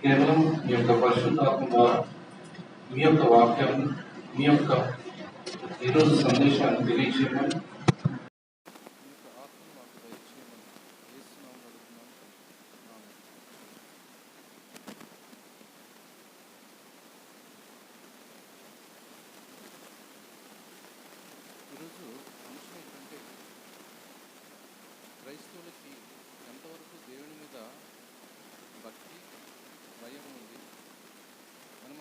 కేవలం మీ యొక్క పరిశుద్ధాత్మ ద్వారా మీ యొక్క వాక్యం, మీ యొక్క ఈరోజు సందేశాన్ని తెలియజేయమని ఈరోజు అంశం ఏంటంటే క్రైస్తవులకి ఎంతవరకు దేవుని మీద భక్తి భయం ఉంది అని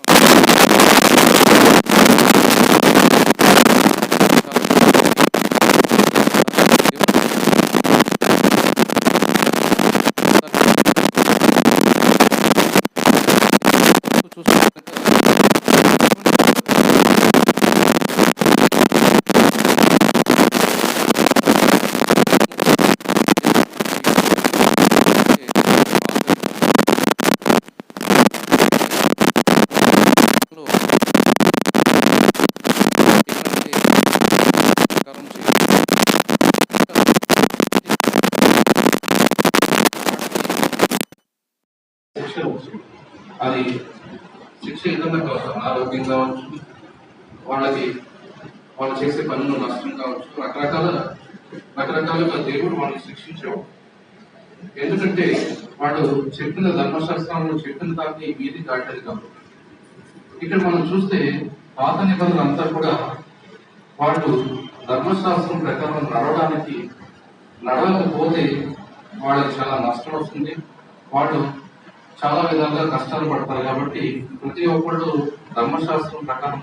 అది శిక్ష ఏదైనా కావచ్చు, అనారోగ్యం కావచ్చు, వాళ్ళకి వాళ్ళు చేసే పనులు నష్టం కావచ్చు, రకరకాలుగా దేవుడు వాళ్ళని శిక్షించేవాడు. ఎందుకంటే వాడు చెప్పిన ధర్మశాస్త్రంలో చెప్పిన దాన్ని వీధి దాటది కాబట్టి. ఇక్కడ మనం చూస్తే పాత నిబంధనలు అంతా కూడా వాళ్ళు ధర్మశాస్త్రం ప్రకారం నడవకపోతే వాళ్ళకి చాలా నష్టం వస్తుంది, వాళ్ళు చాలా విధాలుగా కష్టాలు పడతారు. కాబట్టి ప్రతి ఒక్కళ్ళు ధర్మశాస్త్రం ప్రకారం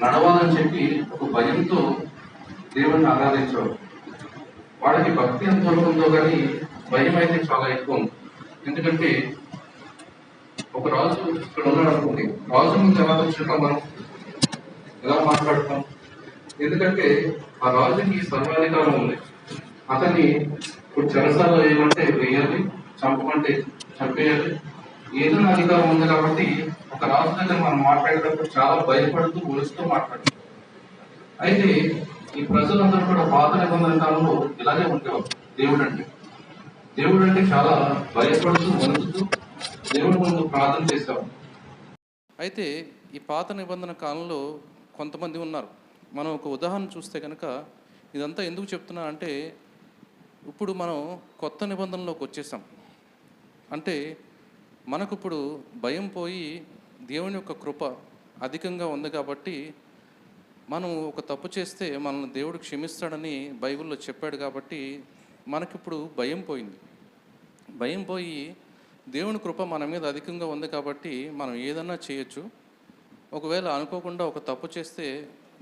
నడవాలని చెప్పి ఒక భయంతో దేవుడిని ఆరాధించేవారు. వాళ్ళకి భక్తి ఎంత ఉందో కానీ భయం అయితే చాలా ఎక్కువ ఉంది. ఎందుకంటే ఒక రాజు ఇక్కడ ఉన్నాడు అనుకోండి, రాజు ముందు ఎలా వచ్చుంటాం, మనం ఎలా మాట్లాడతాం? ఎందుకంటే ఆ రాజుకి సర్వాధికారం ఉంది. అతన్ని ఇప్పుడు చెరసాలలో వేయమంటే వేయాలి, చంపమంటే చంపేయాలి, ఏదైనా అధికారం ఉంది. కాబట్టి ఒక రాజు దగ్గర మనం మాట్లాడేటప్పుడు చాలా భయపడుతూ ఒలుస్తూ మాట్లాడతాం. అయితే ఈ ప్రజలందరూ కూడా పాత నిబంధన కాలంలో ఇలాగే ఉండేవారు. దేవుడు అంటే చాలా భయపడుతూ వణుకుతూ దేవుడి ముందు ప్రార్థన చేసేవారు. అయితే ఈ పాత నిబంధన కాలంలో కొంతమంది ఉన్నారు. మనం ఒక ఉదాహరణ చూస్తే కనుక ఇదంతా ఎందుకు చెప్తున్నా అంటే, ఇప్పుడు మనం కొత్త నిబంధనలోకి వచ్చేసాం. అంటే మనకు ఇప్పుడు భయం పోయి దేవుని యొక్క కృప అధికంగా ఉంది. కాబట్టి మనం ఒక తప్పు చేస్తే మనల్ని దేవుడు క్షమిస్తాడని బైబిల్లో చెప్పాడు. కాబట్టి మనకిప్పుడు భయం పోయింది. భయం పోయి దేవుని కృప మన మీద అధికంగా ఉంది. కాబట్టి మనం ఏదన్నా చేయొచ్చు. ఒకవేళ అనుకోకుండా ఒక తప్పు చేస్తే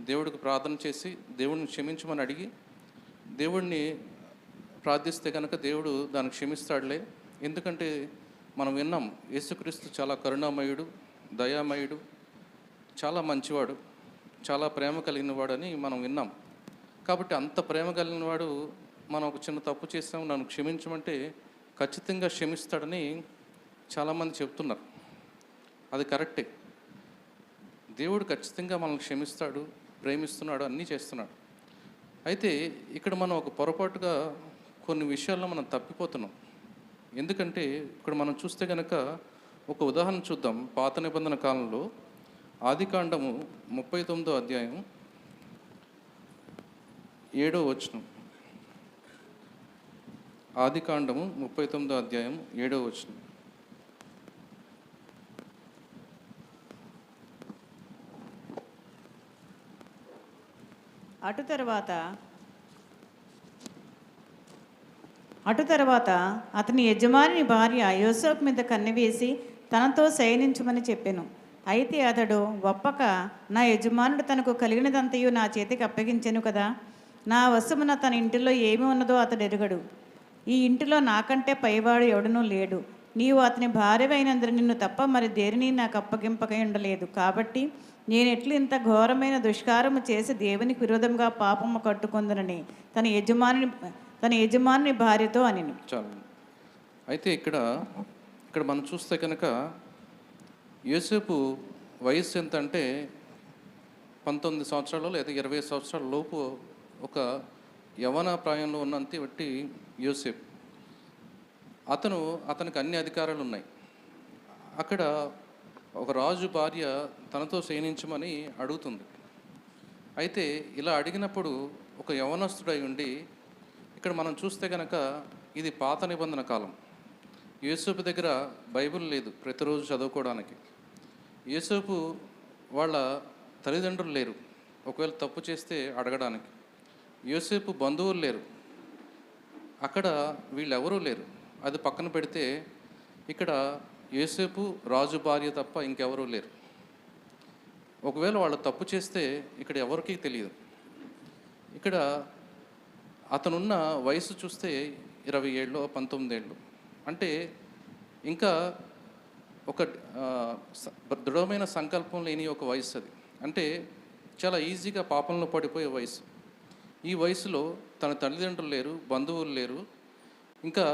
దేవుడికి ప్రార్థన చేసి దేవుడిని క్షమించమని అడిగి దేవుడిని ప్రార్థిస్తే కనుక దేవుడు దాన్ని క్షమిస్తాడులే. ఎందుకంటే మనం విన్నాం, యేసుక్రీస్తు చాలా కరుణామయుడు, దయామయుడు, చాలా మంచివాడు, చాలా ప్రేమ కలిగిన వాడని మనం విన్నాం. కాబట్టి అంత ప్రేమ కలిగిన వాడు మనం ఒక చిన్న తప్పు చేసాము, నన్ను క్షమించమంటే ఖచ్చితంగా క్షమిస్తాడని చాలామంది చెప్తున్నారు. అది కరెక్టే. దేవుడు ఖచ్చితంగా మనల్ని క్షమిస్తాడు, ప్రేమిస్తున్నాడు, అన్నీ చేస్తున్నాడు. అయితే ఇక్కడ మనం ఒక పొరపాటుగా కొన్ని విషయాల్లో మనం తప్పిపోతున్నాం. ఎందుకంటే ఇక్కడ మనం చూస్తే కనుక ఒక ఉదాహరణ చూద్దాం. పాత నిబంధన కాలంలో ఆదికాండము 39వ అధ్యాయం 7వ వచనం. ఆదికాండము 39వ అధ్యాయం 7వ వచనం. అటు తర్వాత అతని యజమాని భార్య యోసేపు మీద కన్నెవేసి తనతో శయనించమని చెప్పెను. అయితే అతడు ఒప్పక, నా యజమానుడు తనకు కలిగినదంతయు నా చేతికి అప్పగించెను కదా, నా వశమున తన ఇంటిలో ఏమి ఉన్నదో అతడు ఎరుగడు. ఈ ఇంటిలో నాకంటే పైవాడు ఎవడనూ లేడు. నీవు అతని భార్యవైనందున నిన్ను తప్ప మరి దేనిని నాకు అప్పగింపకై ఉండలేదు. కాబట్టి నేను ఎట్లు ఇంత ఘోరమైన దుష్కారము చేసి దేవునికి విరోధంగా పాపము కట్టుకుందనని తన యజమాని భార్యతో అని. చాలు. అయితే ఇక్కడ మనం చూస్తే కనుక యోసేపు వయస్సు ఎంత అంటే 19 సంవత్సరాలు లేదా 20 సంవత్సరాల లోపు ఒక యవ్వన ప్రాయంలో ఉన్నంత బట్టి యోసేపు అతనికి అన్ని అధికారాలు ఉన్నాయి. అక్కడ ఒక రాజు భార్య తనతో శయనించమని అడుగుతుంది. అయితే ఇలా అడిగినప్పుడు ఒక యవనస్తుడై ఉండి, ఇక్కడ మనం చూస్తే కనుక ఇది పాత నిబంధన కాలం. యోసేపు దగ్గర బైబిల్ లేదు ప్రతిరోజు చదువుకోవడానికి. యోసేపు వాళ్ళ తల్లిదండ్రులు లేరు ఒకవేళ తప్పు చేస్తే అడగడానికి. యోసేపు బంధువులు లేరు, అక్కడ వీళ్ళెవరూ లేరు. అది పక్కన పెడితే ఇక్కడ యోసేపు రాజు భార్య తప్ప ఇంకెవరూ లేరు. ఒకవేళ వాళ్ళు తప్పు చేస్తే ఇక్కడ ఎవరికీ తెలియదు. ఇక్కడ అతనున్న వయసు చూస్తే 20 ఏళ్ళు 19 ఏళ్ళు, అంటే ఇంకా ఒక దృఢమైన సంకల్పం లేని ఒక వయసు అది. అంటే చాలా ఈజీగా పాపంలో పడిపోయే వయసు. ఈ వయసులో తన తల్లిదండ్రులు లేరు, బంధువులు లేరు, ఇంకా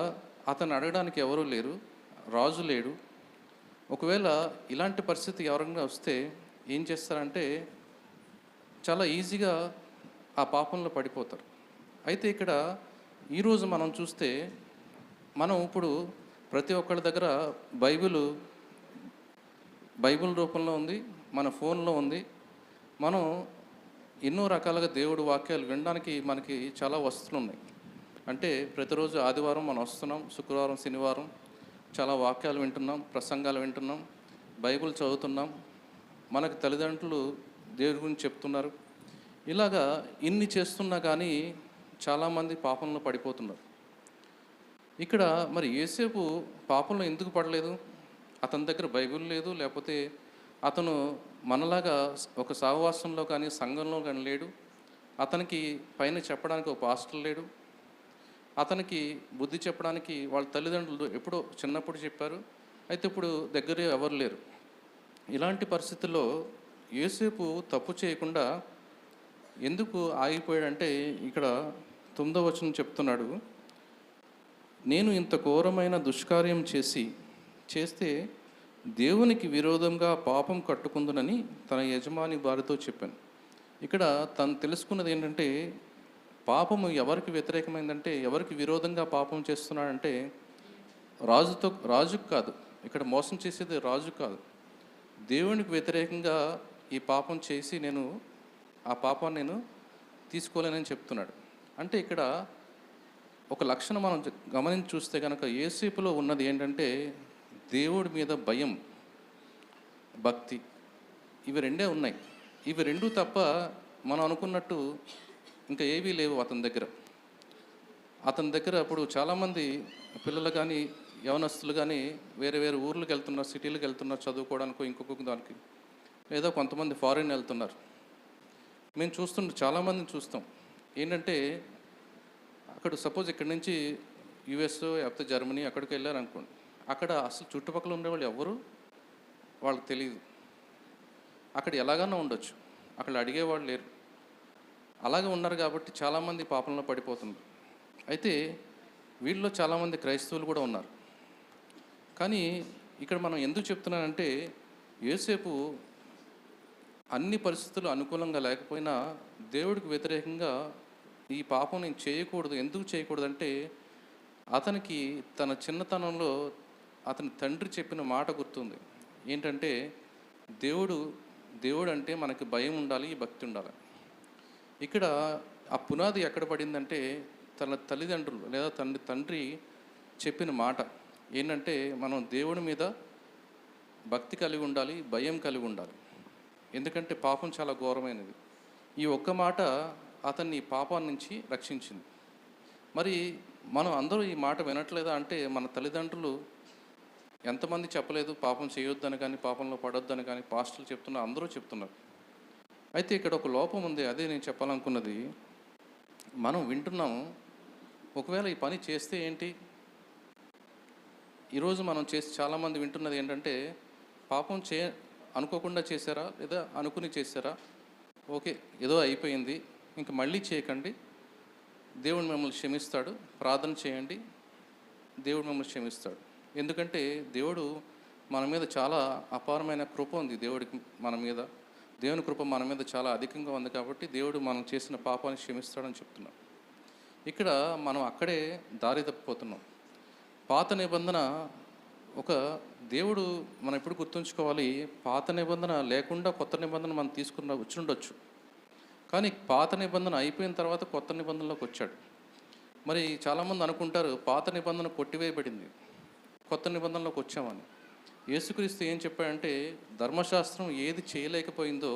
అతను అడగడానికి ఎవరూ లేరు, రాజు లేడు. ఒకవేళ ఇలాంటి పరిస్థితి ఎవరైనా వస్తే ఏం చేస్తారంటే చాలా ఈజీగా ఆ పాపంలో పడిపోతారు. అయితే ఇక్కడ ఈరోజు మనం చూస్తే మనం ఇప్పుడు ప్రతి ఒక్కరి దగ్గర బైబిల్ రూపంలో ఉంది, మన ఫోన్లో ఉంది. మనం ఎన్నో రకాలుగా దేవుడి వాక్యాలు వినడానికి మనకి చాలా వసతులు ఉన్నాయి. అంటే ప్రతిరోజు ఆదివారం మనం వస్తున్నాం, శుక్రవారం శనివారం చాలా వాక్యాలు వింటున్నాం, ప్రసంగాలు వింటున్నాం, బైబిల్ చదువుతున్నాం, మనకు తల్లిదండ్రులు దేవుడి గురించి చెప్తున్నారు. ఇలాగా ఇన్ని చేస్తున్నా కానీ చాలామంది పాపంలో పడిపోతున్నారు. ఇక్కడ మరి యోసేపు పాపంలో ఎందుకు పడలేదు? అతని దగ్గర బైబిల్ లేదు, లేకపోతే అతను మనలాగా ఒక సహవాసంలో కానీ సంఘంలో కానీ లేడు. అతనికి పైన చెప్పడానికి ఒక పాస్టర్ లేడు. అతనికి బుద్ధి చెప్పడానికి వాళ్ళ తల్లిదండ్రులు ఎప్పుడో చిన్నప్పుడు చెప్పారు, అయితే ఇప్పుడు దగ్గర ఎవరు లేరు. ఇలాంటి పరిస్థితుల్లో యోసేపు తప్పు చేయకుండా ఎందుకు ఆగిపోయాడంటే ఇక్కడ 9వ వచనం చెప్తున్నాడు, నేను ఇంత ఘోరమైన దుష్కార్యం చేస్తే దేవునికి విరోధంగా పాపం కట్టుకుందునని తన యజమాని భార్యతో చెప్పాను. ఇక్కడ తను తెలుసుకున్నది ఏంటంటే పాపము ఎవరికి వ్యతిరేకమైందంటే, ఎవరికి విరోధంగా పాపం చేస్తున్నాడంటే రాజుకు కాదు. ఇక్కడ మోసం చేసేది రాజు కాదు, దేవునికి వ్యతిరేకంగా ఈ పాపం చేసి ఆ పాపాన్ని నేను తీసుకోలేనని చెప్తున్నాడు. అంటే ఇక్కడ ఒక లక్షణం మనం గమనించి చూస్తే కనుక యోసేపులో ఉన్నది ఏంటంటే దేవుడి మీద భయం, భక్తి. ఇవి రెండే ఉన్నాయి. ఇవి రెండు తప్ప మనం అనుకున్నట్టు ఇంకా ఏవీ లేవు అతని దగ్గర. అప్పుడు చాలామంది పిల్లలు కానీ యవనస్తులు కానీ వేరే వేరే ఊర్లకు వెళ్తున్నారు, సిటీలకు వెళ్తున్నారు చదువుకోవడానికి, ఇంకొక దానికి, లేదా కొంతమంది ఫారిన్ వెళ్తున్నారు. మేము చాలామందిని చూస్తాం. ఏంటంటే అక్కడ సపోజ్ ఇక్కడ నుంచి యుఎస్ లేకపోతే జర్మనీ అక్కడికి వెళ్ళారు అనుకోండి, అక్కడ అసలు చుట్టుపక్కల ఉండేవాళ్ళు ఎవరు వాళ్ళకి తెలియదు. అక్కడ ఎలాగైనా ఉండొచ్చు, అక్కడ అడిగేవాళ్ళు లేరు. అలాగే ఉన్నారు కాబట్టి చాలామంది పాపంలో పడిపోతున్నారు. అయితే వీళ్ళలో చాలామంది క్రైస్తవులు కూడా ఉన్నారు. కానీ ఇక్కడ మనం ఎందుకు చెప్తున్నానంటే యోసేపు అన్ని పరిస్థితులు అనుకూలంగా లేకపోయినా దేవుడికి వ్యతిరేకంగా ఈ పాపం నేను చేయకూడదు. ఎందుకు చేయకూడదు అంటే అతనికి తన చిన్నతనంలో అతని తండ్రి చెప్పిన మాట గుర్తుంది. ఏంటంటే దేవుడు అంటే మనకి భయం ఉండాలి, భక్తి ఉండాలి. ఇక్కడ ఆ పునాది ఎక్కడ పడిందంటే తన తల్లిదండ్రులు లేదా తండ్రి చెప్పిన మాట ఏంటంటే మనం దేవుడి మీద భక్తి కలిగి ఉండాలి, భయం కలిగి ఉండాలి. ఎందుకంటే పాపం చాలా ఘోరమైనది. ఈ ఒక్క మాట అతన్ని పాపాన్ని నుంచి రక్షించింది. మరి మనం అందరూ ఈ మాట వినట్లేదా అంటే మన తల్లిదండ్రులు ఎంతమంది చెప్పలేదు పాపం చేయొద్దని కానీ పాపంలో పడొద్దని కానీ, పాస్టర్లు చెప్తున్నారు, అందరూ చెప్తున్నారు. అయితే ఇక్కడ ఒక లోపం ఉంది. అదే నేను చెప్పాలనుకున్నది. మనం వింటున్నాము, ఒకవేళ ఈ పని చేస్తే ఏంటి? ఈరోజు మనం చాలామంది వింటున్నది ఏంటంటే పాపం అనుకోకుండా చేశారా లేదా అనుకుని చేశారా, ఓకే ఏదో అయిపోయింది, ఇంక మళ్ళీ చేయకండి, దేవుడు మిమ్మల్ని క్షమిస్తాడు, ప్రార్థన చేయండి, దేవుడు మిమ్మల్ని క్షమిస్తాడు. ఎందుకంటే దేవుడు మన మీద చాలా అపారమైన కృప ఉంది. దేవుని కృప మన మీద చాలా అధికంగా ఉంది కాబట్టి దేవుడు మనం చేసిన పాపాన్ని క్షమిస్తాడని చెప్తున్నాం. ఇక్కడ మనం అక్కడే దారి తప్పిపోతున్నాం. పాత నిబంధన ఒక దేవుడు మనం ఎప్పుడు గుర్తుంచుకోవాలి, పాత నిబంధన లేకుండా కొత్త నిబంధన మనం తీసుకున్న వచ్చి ఉండొచ్చు, కానీ పాత నిబంధన అయిపోయిన తర్వాత కొత్త నిబంధనలోకి వచ్చాడు. మరి చాలామంది అనుకుంటారు పాత నిబంధన కొట్టివేయబడింది, కొత్త నిబంధనలోకి వచ్చామని. యేసుక్రీస్తు ఏం చెప్పాడంటే, ధర్మశాస్త్రం ఏది చేయలేకపోయిందో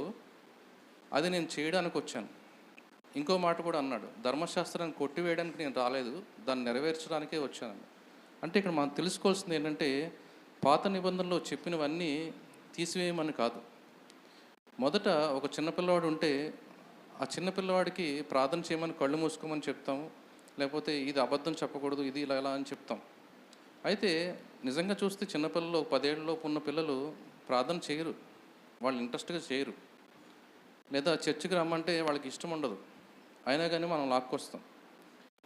అది నేను చేయడానికి వచ్చాను. ఇంకో మాట కూడా అన్నాడు, ధర్మశాస్త్రాన్ని కొట్టివేయడానికి నేను రాలేదు, దాన్ని నెరవేర్చడానికే వచ్చాను. అంటే ఇక్కడ మనం తెలుసుకోవాల్సింది ఏంటంటే, పాత నిబంధనలో చెప్పినవన్నీ తీసివేయమని కాదు. మొదట ఒక చిన్నపిల్లవాడు ఉంటే ఆ చిన్నపిల్లవాడికి ప్రార్థన చేయమని కళ్ళు మూసుకోమని చెప్తాము, లేకపోతే ఇది అబద్ధం చెప్పకూడదు, ఇది ఇలా ఇలా అని చెప్తాం. అయితే నిజంగా చూస్తే చిన్నపిల్లలు 10 ఏళ్ళలోపు ఉన్న పిల్లలు ప్రార్థన చేయరు, వాళ్ళు ఇంట్రెస్ట్గా చేయరు. లేదా చర్చికి రమ్మంటే వాళ్ళకి ఇష్టం ఉండదు, అయినా కానీ మనం లాక్కొస్తాం.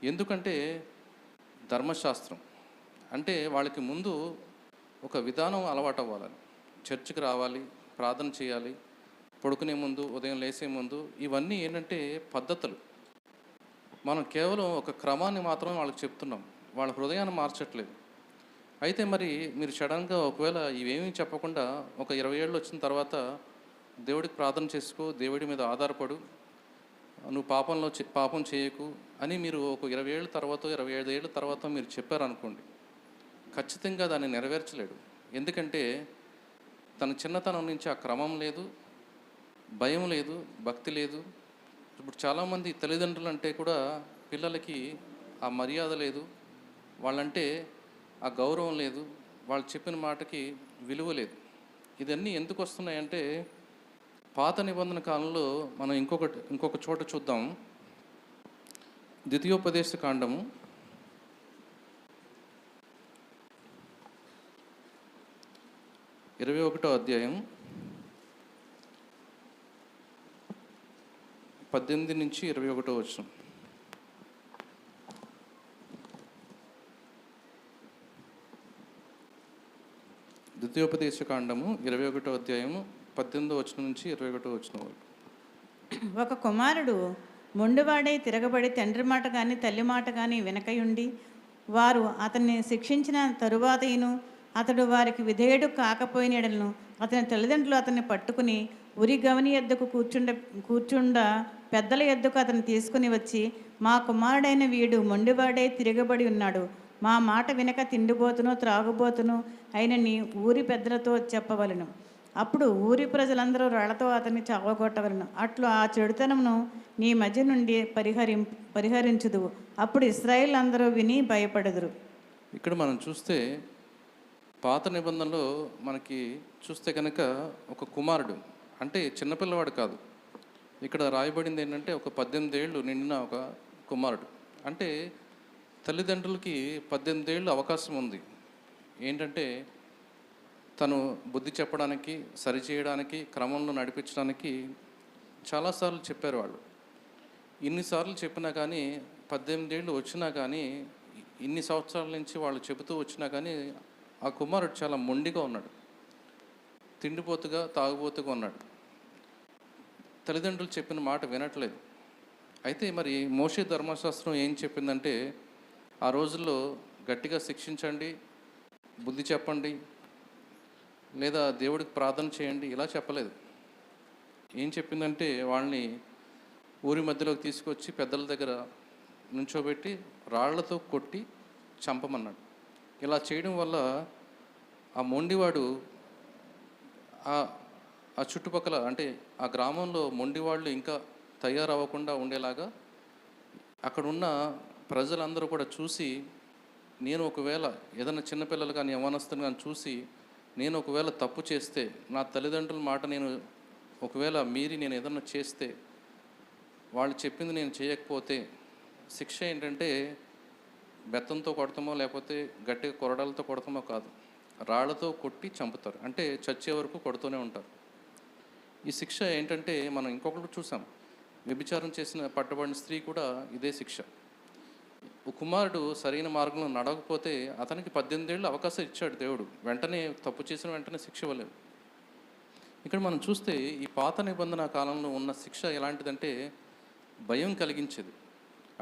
ఎందుకంటే ధర్మశాస్త్రం అంటే వాళ్ళకి ముందు ఒక విధానం అలవాటు అవ్వాలని. చర్చికి రావాలి, ప్రార్థన చేయాలి, పడుకునే ముందు, ఉదయం లేసే ముందు, ఇవన్నీ ఏంటంటే పద్ధతులు. మనం కేవలం ఒక క్రమాన్ని మాత్రమే వాళ్ళకి చెప్తున్నాం, వాళ్ళ హృదయాన్ని మార్చట్లేదు. అయితే మరి మీరు సడన్గా ఒకవేళ ఇవేమీ చెప్పకుండా ఒక 20 ఏళ్ళు వచ్చిన తర్వాత దేవుడికి ప్రార్థన చేసుకో, దేవుడి మీద ఆధారపడు, నువ్వు పాపం చేయకు అని మీరు ఒక 20 ఏళ్ళ తర్వాత 25 ఏళ్ళ తర్వాత మీరు చెప్పారనుకోండి, ఖచ్చితంగా దాన్ని నెరవేర్చలేడు. ఎందుకంటే తన చిన్నతనం నుంచి ఆ క్రమం లేదు, భయం లేదు, భక్తి లేదు. ఇప్పుడు చాలామంది తల్లిదండ్రులు అంటే కూడా పిల్లలకి ఆ మర్యాద లేదు, వాళ్ళంటే ఆ గౌరవం లేదు, వాళ్ళు చెప్పిన మాటకి విలువ లేదు. ఇవన్నీ ఎందుకు వస్తున్నాయంటే, పాత నిబంధన కాలంలో మనం ఇంకొక చోట చూద్దాం. ద్వితీయోపదేశ కాండము 21వ అధ్యాయం 18 నుంచి 21వ వచనం. ద్వితీయోపదేశ కాండము 21వ అధ్యాయము 18వ వచనం నుంచి 21వ వచనం వరకు. ఒక కుమారుడు మొండివాడై తిరగబడి తండ్రి మాట కానీ తల్లి మాట కానీ వినకయుండి వారు అతన్ని శిక్షించిన తరువాతను అతడు వారికి విధేయుడు కాకపోయిన ఎడలను అతని తల్లిదండ్రులు అతన్ని పట్టుకుని ఉరి గవని ఎద్దుకు కూర్చుండ పెద్దల ఎద్దుకు అతన్ని తీసుకుని వచ్చి, మా కుమారుడైన వీడు మొండివాడై తిరగబడి ఉన్నాడు, మా మాట వినక తిండిబోతును త్రాగుబోతును అయిన నీ ఊరి పెద్దలతో చెప్పవలను. అప్పుడు ఊరి ప్రజలందరూ రాళ్లతో అతన్ని చావగొట్టవలను. అట్లు ఆ చెడుతనమును నీ మధ్య నుండి పరిహరించుదువు. అప్పుడు ఇశ్రాయేలు అందరూ విని భయపడదురు. ఇక్కడ మనం చూస్తే పాత నిబంధనలో మనకి చూస్తే కనుక ఒక కుమారుడు అంటే చిన్నపిల్లవాడు కాదు. ఇక్కడ రాయబడింది ఏంటంటే ఒక 18 ఏళ్ళు నిండిన ఒక కుమారుడు. అంటే తల్లిదండ్రులకి 18 ఏళ్ళు అవకాశం ఉంది ఏంటంటే తను బుద్ధి చెప్పడానికి, సరిచేయడానికి, క్రమంలో నడిపించడానికి చాలాసార్లు చెప్పారు వాళ్ళు. ఇన్నిసార్లు చెప్పినా కానీ 18 ఏళ్ళు వచ్చినా కానీ, ఇన్ని సంవత్సరాల నుంచి వాళ్ళు చెబుతూ వచ్చినా కానీ ఆ కుమారుడు చాలా మొండిగా ఉన్నాడు, తిండిపోతుగా తాగుబోతుగా ఉన్నాడు, తల్లిదండ్రులు చెప్పిన మాట వినట్లేదు. అయితే మరి మోషే ధర్మశాస్త్రం ఏం చెప్పిందంటే, ఆ రోజుల్లో గట్టిగా శిక్షించండి, బుద్ధి చెప్పండి, లేదా దేవుడికి ప్రార్థన చేయండి, ఇలా చెప్పలేదు. ఏం చెప్పిందంటే వాళ్ళని ఊరి మధ్యలోకి తీసుకొచ్చి పెద్దల దగ్గర నుంచోబెట్టి రాళ్లతో కొట్టి చంపమన్నాడు. ఇలా చేయడం వల్ల ఆ మొండివాడు ఆ చుట్టుపక్కల అంటే ఆ గ్రామంలో మొండివాళ్ళు ఇంకా తయారవ్వకుండా ఉండేలాగా అక్కడున్న ప్రజలందరూ కూడా చూసి, నేను ఒకవేళ ఏదైనా చిన్నపిల్లలు కానీ యవ్వనస్తులు కానీ చూసి నేను ఒకవేళ తప్పు చేస్తే, నా తల్లిదండ్రుల మాట నేను ఒకవేళ మీరి నేను ఏదన్నా చేస్తే, వాళ్ళు చెప్పింది నేను చేయకపోతే శిక్ష ఏంటంటే బెత్తంతో కొడతామో లేకపోతే గట్టిగా కొరడాలతో కొడతామో కాదు, రాళ్లతో కొట్టి చంపుతారు. అంటే చచ్చే వరకు కొడుతూనే ఉంటారు. ఈ శిక్ష ఏంటంటే మనం ఇంకొకటి చూసాం, వ్యభిచారం చేసిన పట్టబడిన స్త్రీ కూడా ఇదే శిక్ష. కుమారుడు సరైన మార్గంలో నడవకపోతే అతనికి 18 ఏళ్ళు అవకాశం ఇచ్చాడు దేవుడు, వెంటనే తప్పు చేసిన వెంటనే శిక్ష ఇవ్వలేదు. ఇక్కడ మనం చూస్తే ఈ పాత నిబంధన కాలంలో ఉన్న శిక్ష ఎలాంటిదంటే భయం కలిగించేది.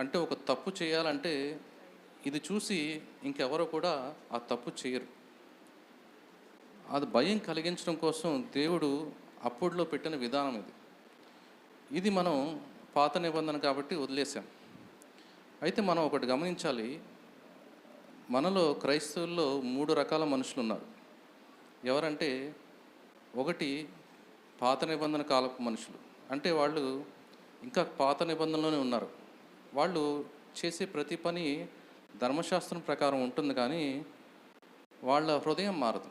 అంటే ఒక తప్పు చేయాలంటే ఇది చూసి ఇంకెవరో కూడా ఆ తప్పు చేయరు. అది భయం కలిగించడం కోసం దేవుడు అప్పుడులో పెట్టిన విధానం ఇది. ఇది మనం పాత నిబంధన కాబట్టి వదిలేసాం. అయితే మనం ఒకటి గమనించాలి, మనలో క్రైస్తవుల్లో 3 రకాల మనుషులు ఉన్నారు. ఎవరంటే, ఒకటి పాత నిబంధన కాలపు మనుషులు, అంటే వాళ్ళు ఇంకా పాత నిబంధనలోనే ఉన్నారు. వాళ్ళు చేసే ప్రతి పని ధర్మశాస్త్రం ప్రకారం ఉంటుంది, కానీ వాళ్ళ హృదయం మారదు.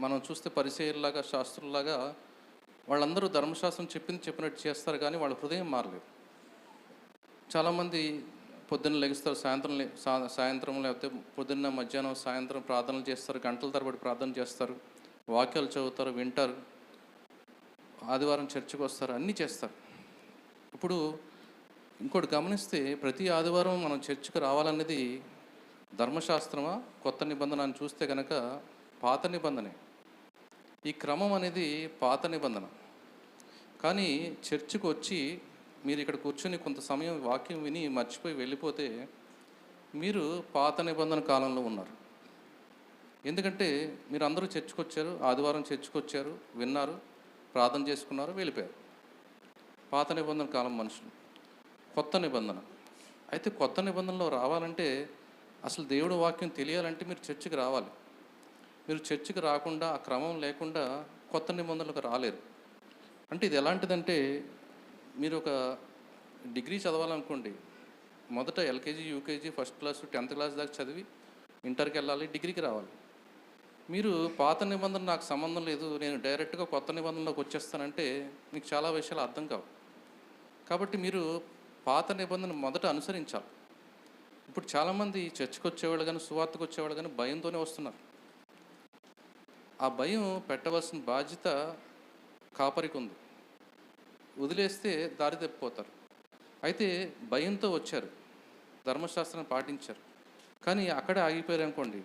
మనం చూస్తే పరిసయ్యుల్లాగా, శాస్త్రుల్లాగా వాళ్ళందరూ ధర్మశాస్త్రం చెప్పినట్టు చేస్తారు, కానీ వాళ్ళ హృదయం మారలేదు. చాలామంది పొద్దున్న లెగుస్తారు, సాయంత్రం లేకపోతే పొద్దున్న, మధ్యాహ్నం, సాయంత్రం ప్రార్థనలు చేస్తారు, గంటల తరబడి ప్రార్థన చేస్తారు, వాక్యాలు చదువుతారు, వింటారు, ఆదివారం చర్చికి వస్తారు, అన్నీ చేస్తారు. ఇప్పుడు ఇంకోటి గమనిస్తే, ప్రతి ఆదివారం మనం చర్చికి రావాలనేది ధర్మశాస్త్రమా కొత్త నిబంధన అని చూస్తే కనుక పాత నిబంధనే. ఈ క్రమం అనేది పాత నిబంధన. కానీ చర్చికి వచ్చి మీరు ఇక్కడ కూర్చొని కొంత సమయం వాక్యం విని మర్చిపోయి వెళ్ళిపోతే మీరు పాత నిబంధన కాలంలో ఉన్నారు. ఎందుకంటే మీరు అందరూ చర్చికి వచ్చారు, ఆదివారం చర్చికి వచ్చారు, విన్నారు, ప్రార్థన చేసుకున్నారు, వెళ్ళిపోయారు. పాత నిబంధన కాలం మనుషులు. కొత్త నిబంధన అయితే, కొత్త నిబంధనలో రావాలంటే, అసలు దేవుడు వాక్యం తెలియాలంటే మీరు చర్చికి రావాలి. మీరు చర్చికి రాకుండా, ఆ క్రమం లేకుండా కొత్త నిబంధనలకు రాలేరు. అంటే ఇది ఎలాంటిదంటే, మీరు ఒక డిగ్రీ చదవాలనుకోండి, మొదట LKG, UKG, first class, 10th class దాకా చదివి ఇంటర్కి వెళ్ళాలి, డిగ్రీకి రావాలి. మీరు పాత నిబంధన నాకు సంబంధం లేదు, నేను డైరెక్ట్గా కొత్త నిబంధనలోకి వచ్చేస్తానంటే మీకు చాలా విషయాలు అర్థం కావు. కాబట్టి మీరు పాత నిబంధన మొదట అనుసరించాలి. ఇప్పుడు చాలామంది చర్చికి వచ్చేవాళ్ళు కానీ, సువార్తకు వచ్చేవాళ్ళు కానీ భయంతోనే వస్తున్నారు. ఆ భయం పెట్టవలసిన బాధ్యత కాపరికి ఉంది. వదిలేస్తే దారి తప్పిపోతారు. అయితే భయంతో వచ్చారు, ధర్మశాస్త్రాన్ని పాటించారు, కానీ అక్కడే ఆగిపోయారు అనుకోండి.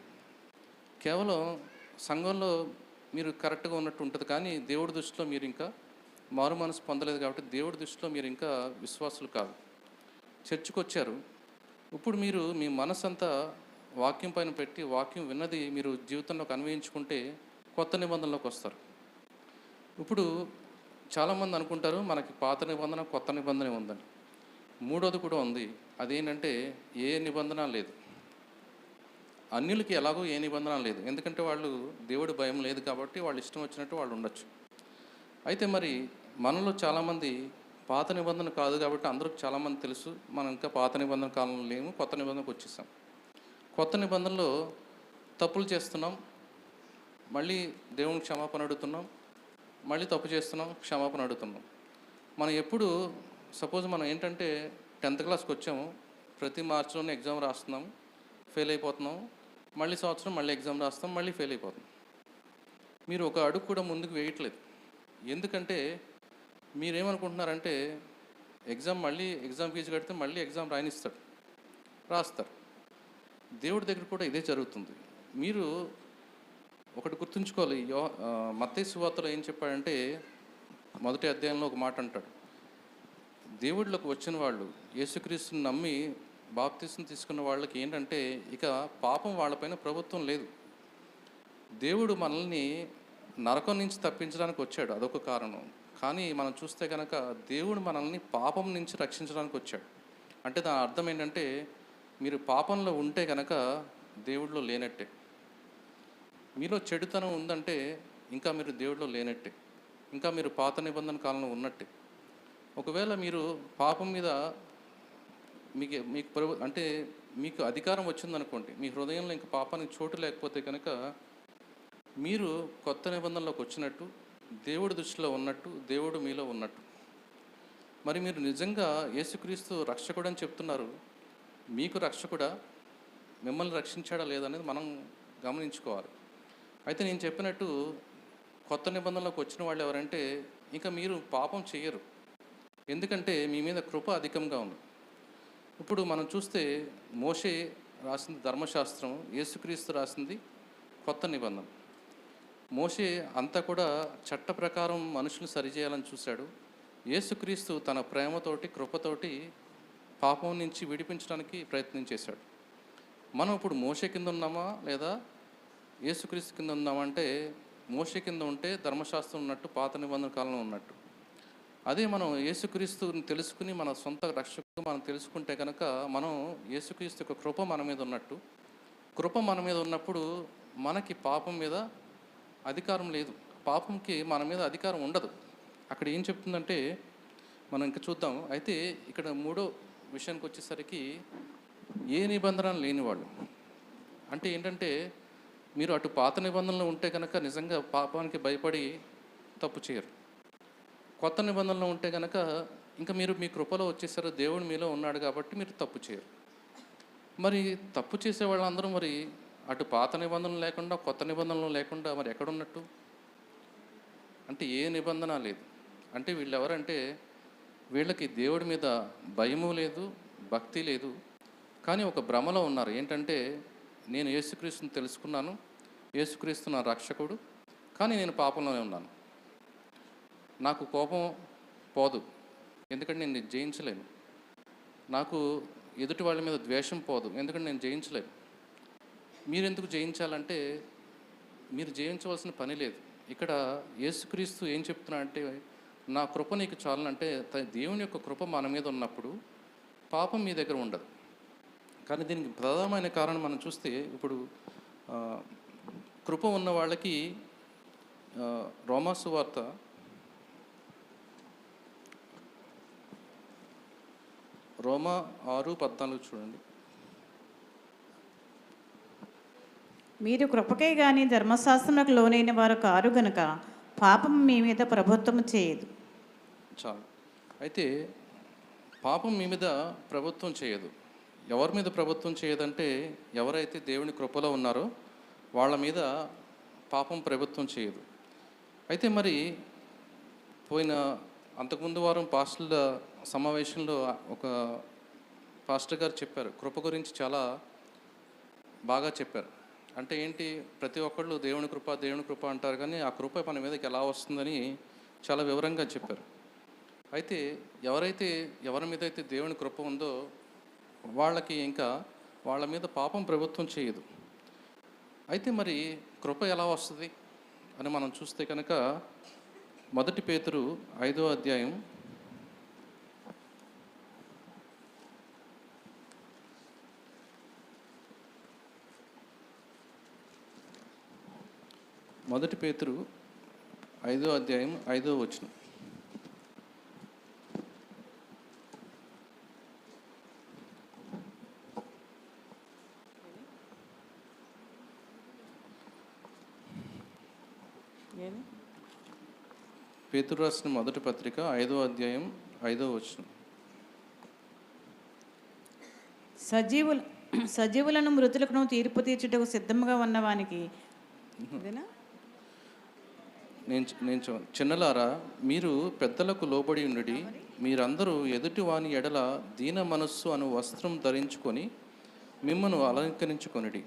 కేవలం సంఘంలో మీరు కరెక్ట్గా ఉన్నట్టు ఉంటుంది, కానీ దేవుడి దృష్టిలో మీరు ఇంకా మారు మనసు పొందలేదు కాబట్టి దేవుడి దృష్టిలో మీరు ఇంకా విశ్వాసులు కాదు. చర్చికి వచ్చారు, ఇప్పుడు మీరు మీ మనసు అంతా వాక్యం పైన పెట్టి వాక్యం విన్నది మీరు జీవితంలోకి అన్వయించుకుంటే కొత్త నిబంధనలోకి వస్తారు. ఇప్పుడు చాలామంది అనుకుంటారు మనకి పాత నిబంధన, కొత్త నిబంధన ఉందని. మూడోది కూడా ఉంది, అదేంటంటే ఏ నిబంధన లేదు. అన్యులకి ఎలాగో ఏ నిబంధన లేదు, ఎందుకంటే వాళ్ళు దేవుడి భయం లేదు కాబట్టి వాళ్ళు ఇష్టం వచ్చినట్టు వాళ్ళు ఉండొచ్చు. అయితే మరి మనలో చాలామంది పాత నిబంధన కాదు కాబట్టి అందరికి చాలామంది తెలుసు మనం ఇంకా పాత నిబంధన కాలంలో లేము, కొత్త నిబంధనకు వచ్చేసాం. కొత్త నిబంధనలో తప్పులు చేస్తున్నాం, మళ్ళీ దేవునికి క్షమాపణ అడుగుతున్నాం, మళ్ళీ తప్పు చేస్తున్నాం, క్షమాపణ అడుగుతున్నాం. మనం ఎప్పుడు సపోజ్ మనం ఏంటంటే 10th క్లాస్కి వచ్చాము, ప్రతి మార్చిలోనే ఎగ్జామ్ రాస్తున్నాం, ఫెయిల్ అయిపోతున్నాం, మళ్ళీ సంవత్సరం మళ్ళీ ఎగ్జామ్ రాస్తాం, మళ్ళీ ఫెయిల్ అయిపోతాం. మీరు ఒక అడుగు కూడా ముందుకు వేయట్లేదు. ఎందుకంటే మీరేమనుకుంటున్నారంటే మళ్ళీ ఎగ్జామ్ ఫీజు కడితే మళ్ళీ ఎగ్జామ్ రాస్తారు. దేవుడి దగ్గర కూడా ఇదే జరుగుతుంది. మీరు ఒకటి గుర్తుంచుకోవాలి, మత్తయి సువార్తలో ఏం చెప్పాడంటే, మొదటి అధ్యాయంలో ఒక మాట అంటాడు, దేవుడిలోకి వచ్చిన వాళ్ళు, యేసుక్రీస్తుని నమ్మి బాప్తిసం తీసుకున్న వాళ్ళకి ఏంటంటే ఇక పాపం వాళ్ళపైన ప్రభుత్వం లేదు. దేవుడు మనల్ని నరకం నుంచి తప్పించడానికి వచ్చాడు, అదొక కారణం. కానీ మనం చూస్తే కనుక దేవుడు మనల్ని పాపం నుంచి రక్షించడానికి వచ్చాడు. అంటే దాని అర్థం ఏంటంటే, మీరు పాపంలో ఉంటే కనుక దేవుడిలో లేనట్టే. మీలో చెడుతనం ఉందంటే ఇంకా మీరు దేవుడిలో లేనట్టే, ఇంకా మీరు పాత నిబంధన కాలంలో ఉన్నట్టే. ఒకవేళ మీరు పాపం మీద మీకు అధికారం వచ్చిందనుకోండి, మీ హృదయంలో ఇంకా పాపానికి చోటు లేకపోతే కనుక మీరు కొత్త నిబంధనలోకి వచ్చినట్టు, దేవుడి దృష్టిలో ఉన్నట్టు, దేవుడు మీలో ఉన్నట్టు. మరి మీరు నిజంగా యేసుక్రీస్తు రక్షకుడు అని చెప్తున్నారు, మీకు రక్షకుడా, మిమ్మల్ని రక్షించాడా లేదనేది మనం గమనించుకోవాలి. అయితే నేను చెప్పినట్టు కొత్త నిబంధనలోకి వచ్చిన వాళ్ళు ఎవరంటే ఇంకా మీరు పాపం చేయరు, ఎందుకంటే మీ మీద కృప అధికంగా ఉంది. ఇప్పుడు మనం చూస్తే మోషే రాసింది ధర్మశాస్త్రం, యేసుక్రీస్తు రాసింది కొత్త నిబంధన. మోషే అంతా కూడా చట్ట ప్రకారం మనుషులు సరిచేయాలని చూశాడు. యేసుక్రీస్తు తన ప్రేమతోటి, కృపతోటి పాపం నుంచి విడిపించడానికి ప్రయత్నం చేశాడు. మనం ఇప్పుడు మోషే కింద ఉన్నామా లేదా యేసుక్రీస్తు కింద ఉందామంటే మోషే కింద ఉంటే ధర్మశాస్త్రం ఉన్నట్టు, పాత నిబంధన కాలంలో ఉన్నట్టు. అదే మనం యేసుక్రీస్తుని తెలుసుకుని మన సొంత రక్షకుడు మనం తెలుసుకుంటే కనుక మనం యేసుక్రీస్తు యొక్క కృప మన మీద ఉన్నట్టు. కృప మన మీద ఉన్నప్పుడు మనకి పాపం మీద అధికారం లేదు, పాపంకి మన మీద అధికారం ఉండదు. అక్కడ ఏం చెప్తుందంటే మనం ఇంకా చూద్దాం. అయితే ఇక్కడ మూడో విషయానికి వచ్చేసరికి ఏ నిబంధన లేనివాళ్ళు అంటే ఏంటంటే, మీరు అటు పాత నిబంధనలు ఉంటే కనుక నిజంగా పాపానికి భయపడి తప్పు చేయరు. కొత్త నిబంధనలు ఉంటే కనుక ఇంకా మీరు మీ కృపలో వచ్చేసారు, దేవుడు మీలో ఉన్నాడు కాబట్టి మీరు తప్పు చేయరు. మరి తప్పు చేసే వాళ్ళందరూ మరి అటు పాత నిబంధనలు లేకుండా కొత్త నిబంధనలు లేకుండా మరి ఎక్కడున్నట్టు? అంటే ఏ నిబంధన లేదు. అంటే వీళ్ళు ఎవరంటే వీళ్ళకి దేవుడి మీద భయము లేదు, భక్తి లేదు, కానీ ఒక భ్రమలో ఉన్నారు. ఏంటంటే నేను యేసుక్రీస్తుని తెలుసుకున్నాను, యేసుక్రీస్తు నా రక్షకుడు, కానీ నేను పాపంలోనే ఉన్నాను. నాకు కోపం పోదు, ఎందుకంటే నేను జయించలేను. నాకు ఎదుటి వాళ్ళ మీద ద్వేషం పోదు, ఎందుకంటే నేను జయించలేను. మీరెందుకు జయించాలంటే మీరు జయించవలసిన పని లేదు. ఇక్కడ యేసుక్రీస్తు ఏం చెప్తున్నా అంటే, నా కృప నీకు చాలనంటే దేవుని యొక్క కృప మన మీద ఉన్నప్పుడు పాపం మీ దగ్గర ఉండదు. కానీ దీనికి ప్రధానమైన కారణం మనం చూస్తే ఇప్పుడు కృప ఉన్న వాళ్ళకి రోమా సువార్త 6:14 చూడండి. మీరు కృపకే గాని ధర్మశాస్త్రములకు లోనైన వారు కారు గనుక పాపం మీ మీద ప్రభుత్వం చేయదు. చాలు. అయితే పాపం మీ మీద ప్రభుత్వం చేయదు. ఎవరి మీద ప్రభుత్వం చేయదంటే ఎవరైతే దేవుని కృపలో ఉన్నారో వాళ్ళ మీద పాపం ప్రభుత్వం చేయదు. అయితే మరి అంతకుముందు వారం పాస్టర్ల సమావేశంలో ఒక పాస్టర్ గారు చెప్పారు, కృప గురించి చాలా బాగా చెప్పారు. అంటే ఏంటి, ప్రతి ఒక్కళ్ళు దేవుని కృప అంటారు, కానీ ఆ కృప మన మీదకి ఎలా వస్తుందని చాలా వివరంగా చెప్పారు. అయితే ఎవరి మీద అయితే దేవుని కృప ఉందో వాళ్ళకి ఇంకా వాళ్ళ మీద పాపం ప్రభుత్వం చేయదు. అయితే మరి కృప ఎలా వస్తుంది అని మనం చూస్తే కనుక 1 పేతురు 5వ అధ్యాయం 5వ వచనం. పేతురు రాసిన మొదటి పత్రిక 5వ అధ్యాయం 5వ వచనం. సజీవులను మృతులకు తీర్పు తీర్చుటకు సిద్ధంగా ఉన్నవానికి నేను చిన్నలారా, మీరు పెద్దలకు లోబడి ఉండి మీరందరూ ఎదుటి వాని ఎడల దీన మనస్సు అను వస్త్రం ధరించుకొని మిమ్మను అలంకరించుకొనిడి.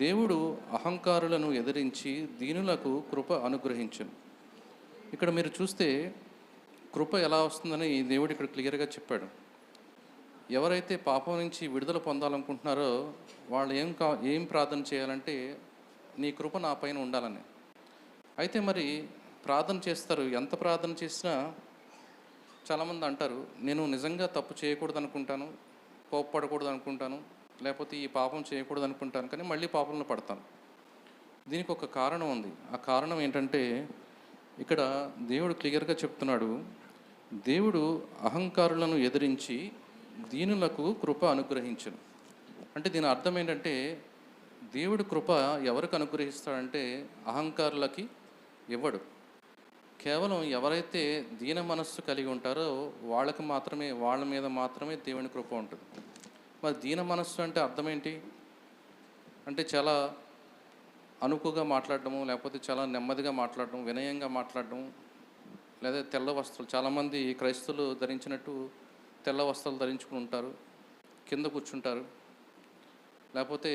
దేవుడు అహంకారులను ఎదిరించి దీనులకు కృప అనుగ్రహించును. ఇక్కడ మీరు చూస్తే కృప ఎలా వస్తుందని దేవుడు ఇక్కడ క్లియర్గా చెప్పాడు. ఎవరైతే పాపం నుంచి విడుదల పొందాలనుకుంటున్నారో వాళ్ళు ఏం ప్రార్థన చేయాలంటే, నీ కృప నా పైన ఉండాలని. అయితే మరి ప్రార్థన చేస్తారు. ఎంత ప్రార్థన చేసినా చాలామంది అంటారు, నేను నిజంగా తప్పు చేయకూడదు అనుకుంటాను, కోప్పడకూడదు అనుకుంటాను, లేకపోతే ఈ పాపం చేయకూడదు అనుకుంటాను, కానీ మళ్ళీ పాపంలో పడతాను. దీనికి ఒక కారణం ఉంది. ఆ కారణం ఏంటంటే ఇక్కడ దేవుడు క్లియర్గా చెప్తున్నాడు, దేవుడు అహంకారులను ఎదిరించి దీనులకు కృప అనుగ్రహించును. అంటే దీని అర్థం ఏంటంటే, దేవుడు కృప ఎవరికి అనుగ్రహిస్తాడంటే అహంకారులకి ఇవ్వడు. కేవలం ఎవరైతే దీన మనస్సు కలిగి ఉంటారో వాళ్ళకి మాత్రమే, వాళ్ళ మీద మాత్రమే దేవుని కృప ఉంటుంది. మరి దీన మనస్సు అంటే అర్థం ఏంటి అంటే, చాలా అనుకుగా మాట్లాడటము, లేకపోతే చాలా నెమ్మదిగా మాట్లాడడం, వినయంగా మాట్లాడడం, లేదా తెల్ల వస్త్రాలు, చాలామంది క్రైస్తవులు ధరించినట్టు తెల్ల వస్త్రాలు ధరించుకుని ఉంటారు, కింద కూర్చుంటారు, లేకపోతే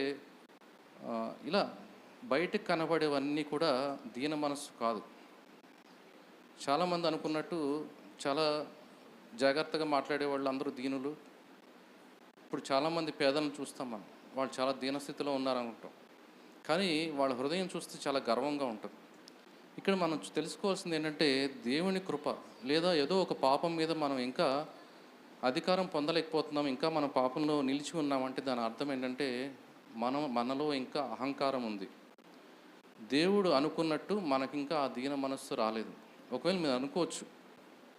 ఇలా బయటకు కనబడేవన్నీ కూడా దీన మనస్సు కాదు. చాలామంది అనుకున్నట్టు చాలా జాగ్రత్తగా మాట్లాడే వాళ్ళు అందరూ దీనులు. ఇప్పుడు చాలామంది పేదలను చూస్తాం మనం, వాళ్ళు చాలా దీనస్థితిలో ఉన్నారనుకుంటాం, కానీ వాళ్ళ హృదయం చూస్తే చాలా గర్వంగా ఉంటుంది. ఇక్కడ మనం తెలుసుకోవాల్సింది ఏంటంటే, దేవుని కృప లేదా ఏదో ఒక పాపం మీద మనం ఇంకా అధికారం పొందలేకపోతున్నాం, ఇంకా మన పాపంలో నిలిచి ఉన్నామంటే దాని అర్థం ఏంటంటే మనలో ఇంకా అహంకారం ఉంది. దేవుడు అనుకున్నట్టు మనకింకా ఆ దీన మనస్సు రాలేదు. ఒకవేళ మీరు అనుకోవచ్చు,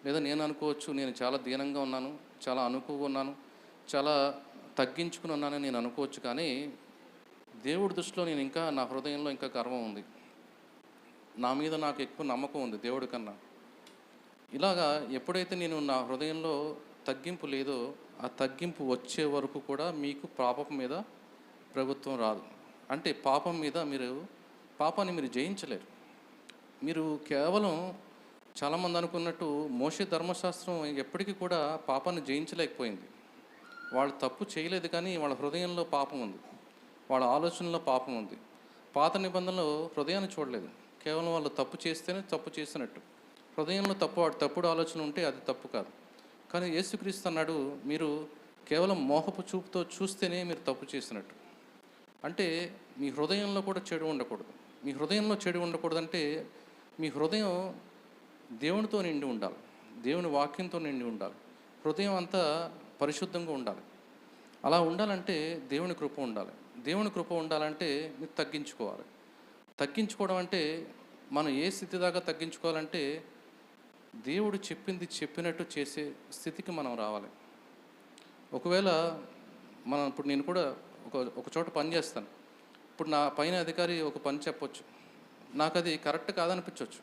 లేదా నేను అనుకోవచ్చు, నేను చాలా దీనంగా ఉన్నాను, చాలా అనుకుగా ఉన్నాను, చాలా తగ్గించుకుని ఉన్నానని నేను అనుకోవచ్చు. కానీ దేవుడి దృష్టిలో నేను ఇంకా, నా హృదయంలో ఇంకా గర్వం ఉంది, నా మీద నాకు ఎక్కువ నమ్మకం ఉంది దేవుడి కన్నా. ఇలాగా ఎప్పుడైతే నేను నా హృదయంలో తగ్గింపు లేదో, ఆ తగ్గింపు వచ్చే వరకు కూడా మీకు పాపం మీద ప్రభుత్వం రాదు. అంటే పాపాన్ని మీరు జయించలేరు. మీరు కేవలం చాలామంది అనుకున్నట్టు మోషే ధర్మశాస్త్రం ఎప్పటికీ కూడా పాపాన్ని జయించలేకపోయింది. వాళ్ళు తప్పు చేయలేదు, కానీ వాళ్ళ హృదయంలో పాపం ఉంది, వాళ్ళ ఆలోచనలో పాపం ఉంది. పాత నిబంధనలో హృదయాన్ని చూడలేదు, కేవలం వాళ్ళు తప్పు చేస్తేనే తప్పు చేసినట్టు. హృదయంలో తప్పుడు ఆలోచన ఉంటే అది తప్పు కాదు. కానీ యేసుక్రీస్తు అన్నాడు, మీరు కేవలం మోహపు చూపుతో చూస్తేనే మీరు తప్పు చేసినట్టు. అంటే మీ హృదయంలో కూడా చెడు ఉండకూడదు. మీ హృదయంలో చెడు ఉండకూడదంటే మీ హృదయం దేవునితో నిండి ఉండాలి, దేవుని వాక్యంతో నిండి ఉండాలి, హృదయం అంతా పరిశుద్ధంగా ఉండాలి. అలా ఉండాలంటే దేవుని కృప ఉండాలి. దేవుని కృప ఉండాలంటే మీరు తగ్గించుకోవాలి. తగ్గించుకోవడం అంటే మనం ఏ స్థితి దాకా తగ్గించుకోవాలంటే దేవుడు చెప్పింది చెప్పినట్టు చేసే స్థితికి మనం రావాలి. ఒకవేళ ఇప్పుడు నేను కూడా ఒక చోట పని చేస్తాను. ఇప్పుడు నా పైన అధికారి ఒక పని చెప్పొచ్చు, నాకు అది కరెక్ట్ కాదనిపించవచ్చు,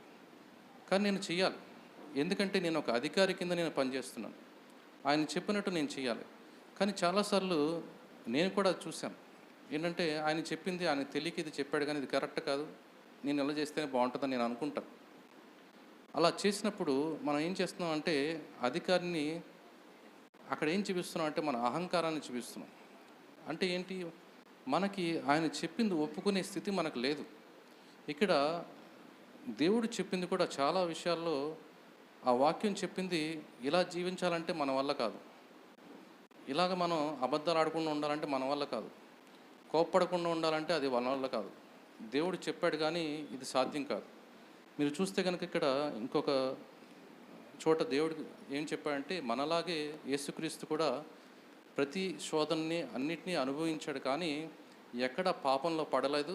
కానీ నేను చెయ్యాలి. ఎందుకంటే నేను ఒక అధికారి కింద నేను పనిచేస్తున్నాను, ఆయన చెప్పినట్టు నేను చేయాలి. కానీ చాలాసార్లు నేను కూడా చూశాను ఏంటంటే, ఆయన చెప్పింది ఆయన తెలియక ఇది చెప్పాడు, కానీ ఇది కరెక్ట్ కాదు, నేను ఎలా చేస్తేనే బాగుంటుందని నేను అనుకుంటాను. అలా చేసినప్పుడు మనం ఏం చేస్తున్నాం అంటే, అధికారిని అక్కడ ఏం చూపిస్తున్నాం అంటే మన అహంకారాన్ని చూపిస్తున్నాం. అంటే ఏంటి, మనకి ఆయన చెప్పింది ఒప్పుకునే స్థితి మనకు లేదు. ఇక్కడ దేవుడు చెప్పింది కూడా చాలా విషయాల్లో, ఆ వాక్యం చెప్పింది ఇలా జీవించాలంటే మన వల్ల కాదు, ఇలాగ మనం అబద్ధాలు ఆడకుండా ఉండాలంటే మన వల్ల కాదు, కోప్పడకుండా ఉండాలంటే అది మన వల్ల కాదు. దేవుడు చెప్పాడు కానీ ఇది సాధ్యం కాదు. మీరు చూస్తే కనుక ఇక్కడ ఇంకొక చోట దేవుడు ఏం చెప్పాడంటే, మనలాగే యేసుక్రీస్తు కూడా ప్రతి శోధనని అన్నిటినీ అనుభవించాడు, కానీ ఎక్కడ పాపంలో పడలేదు,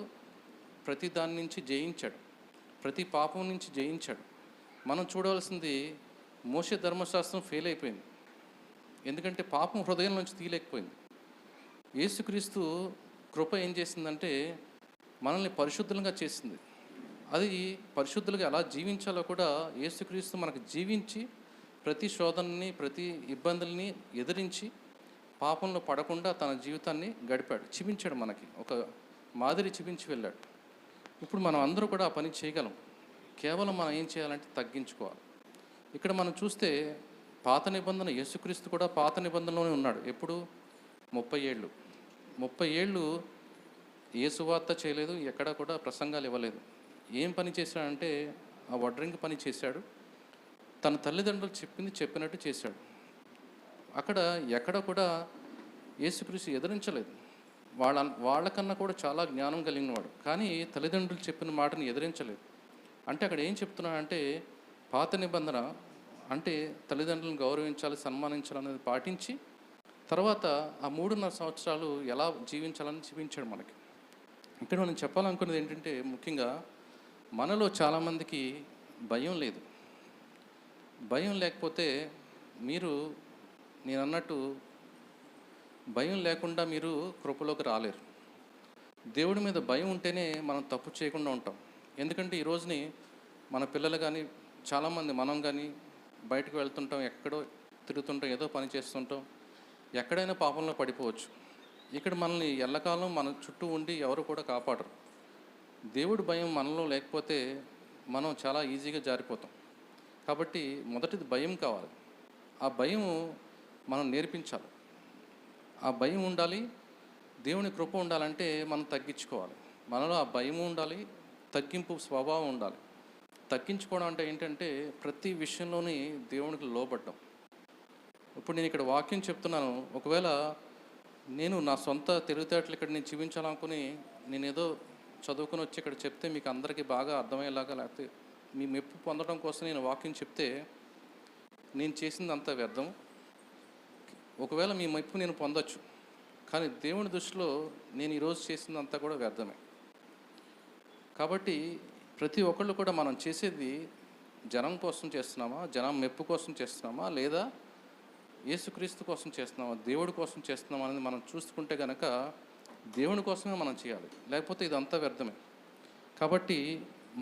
ప్రతి దాని నుంచి జయించాడు, ప్రతి పాపం నుంచి జయించాడు. మనం చూడవలసింది, మోషే ధర్మశాస్త్రం ఫెయిల్ అయిపోయింది, ఎందుకంటే పాపం హృదయం నుంచి తీయలేకపోయింది. యేసుక్రీస్తు కృప ఏం చేసిందంటే మనల్ని పరిశుద్ధులుగా చేసింది. అది పరిశుద్ధులుగా ఎలా జీవించాలో కూడా యేసుక్రీస్తు మనకు జీవించి ప్రతి శోధనని, ప్రతి ఇబ్బందుల్ని ఎదిరించి పాపంలో పడకుండా తన జీవితాన్ని గడిపాడు, చూపించాడు, మనకి ఒక మాదిరి చూపించి వెళ్ళాడు. ఇప్పుడు మనం అందరూ కూడా ఆ పని చేయగలం. కేవలం మనం ఏం చేయాలంటే తగ్గించుకోవాలి. ఇక్కడ మనం చూస్తే పాత నిబంధన, యేసుక్రీస్తు కూడా పాత నిబంధనలోనే ఉన్నాడు. ఎప్పుడు 30 ఏళ్ళు ఏ సువార్త చేయలేదు, ఎక్కడా కూడా ప్రసంగాలు ఇవ్వలేదు. ఏం పని చేశాడంటే ఆ వడ్రంగి పని చేశాడు, తన తల్లిదండ్రులు చెప్పినట్టు చేశాడు. ఎక్కడ కూడా యేసుక్రీస్తు ఎదిరించలేదు. వాళ్ళకన్నా కూడా చాలా జ్ఞానం కలిగినవాడు, కానీ తల్లిదండ్రులు చెప్పిన మాటని ఎదిరించలేదు. అంటే అక్కడ ఏం చెప్తున్నాడంటే, పాత నిబంధన అంటే తల్లిదండ్రులను గౌరవించాలి, సన్మానించాలనేది పాటించి తర్వాత ఆ 3.5 సంవత్సరాలు ఎలా జీవించాలని చూపించాడు మనకి. ఇక్కడ మనం చెప్పాలనుకున్నది ఏంటంటే, ముఖ్యంగా మనలో చాలామందికి భయం లేదు. భయం లేకపోతే నేను అన్నట్టు భయం లేకుండా మీరు కృపలోకి రాలేరు. దేవుడి మీద భయం ఉంటేనే మనం తప్పు చేయకుండా ఉంటాం. ఎందుకంటే ఈ రోజుని మన పిల్లలు కానీ, చాలామంది మనం కానీ బయటకు వెళ్తుంటాం, ఎక్కడో తిరుగుతుంటాం, ఏదో పని చేస్తుంటాం, ఎక్కడైనా పాపంలో పడిపోవచ్చు. ఇక్కడ మనల్ని ఎల్లకాలం మన చుట్టూ ఉండి ఎవరు కూడా కాపాడరు. దేవుడి భయం మనలో లేకపోతే మనం చాలా ఈజీగా జారిపోతాం. కాబట్టి మొదటిది భయం కావాలి. ఆ భయం మనం నేర్పించాలి. ఆ భయం ఉండాలి. దేవుని కృప ఉండాలంటే మనం తగ్గించుకోవాలి. మనలో ఆ భయం ఉండాలి, తగ్గింపు స్వభావం ఉండాలి. తగ్గించుకోవడం అంటే ఏంటంటే ప్రతి విషయంలోని దేవునికి లోబడ్డం. ఇప్పుడు నేను ఇక్కడ వాక్యం చెప్తున్నాను, ఒకవేళ నేను నా సొంత తెలివితేటలు ఇక్కడ నేను చూపించాలనుకుని నేనేదో చదువుకొని వచ్చి ఇక్కడ చెప్తే మీకు అందరికీ బాగా అర్థమయ్యేలాగా, లేకపోతే మీ మెప్పు పొందడం కోసం నేను వాక్యం చెప్తే నేను చేసింది అంతా వ్యర్థం. ఒకవేళ మీ మెప్పు నేను పొందొచ్చు, కానీ దేవుని దృష్టిలో నేను ఈరోజు చేసిందంతా కూడా వ్యర్థమే. కాబట్టి ప్రతి ఒక్కళ్ళు కూడా మనం చేసేది జనం కోసం చేస్తున్నామా, జనం మెప్పు కోసం చేస్తున్నామా, లేదా యేసుక్రీస్తు కోసం చేస్తున్నామా, దేవుడి కోసం చేస్తున్నామా అనేది మనం చూసుకుంటే కనుక దేవుని కోసమే మనం చేయాలి, లేకపోతే ఇదంతా వ్యర్థమే. కాబట్టి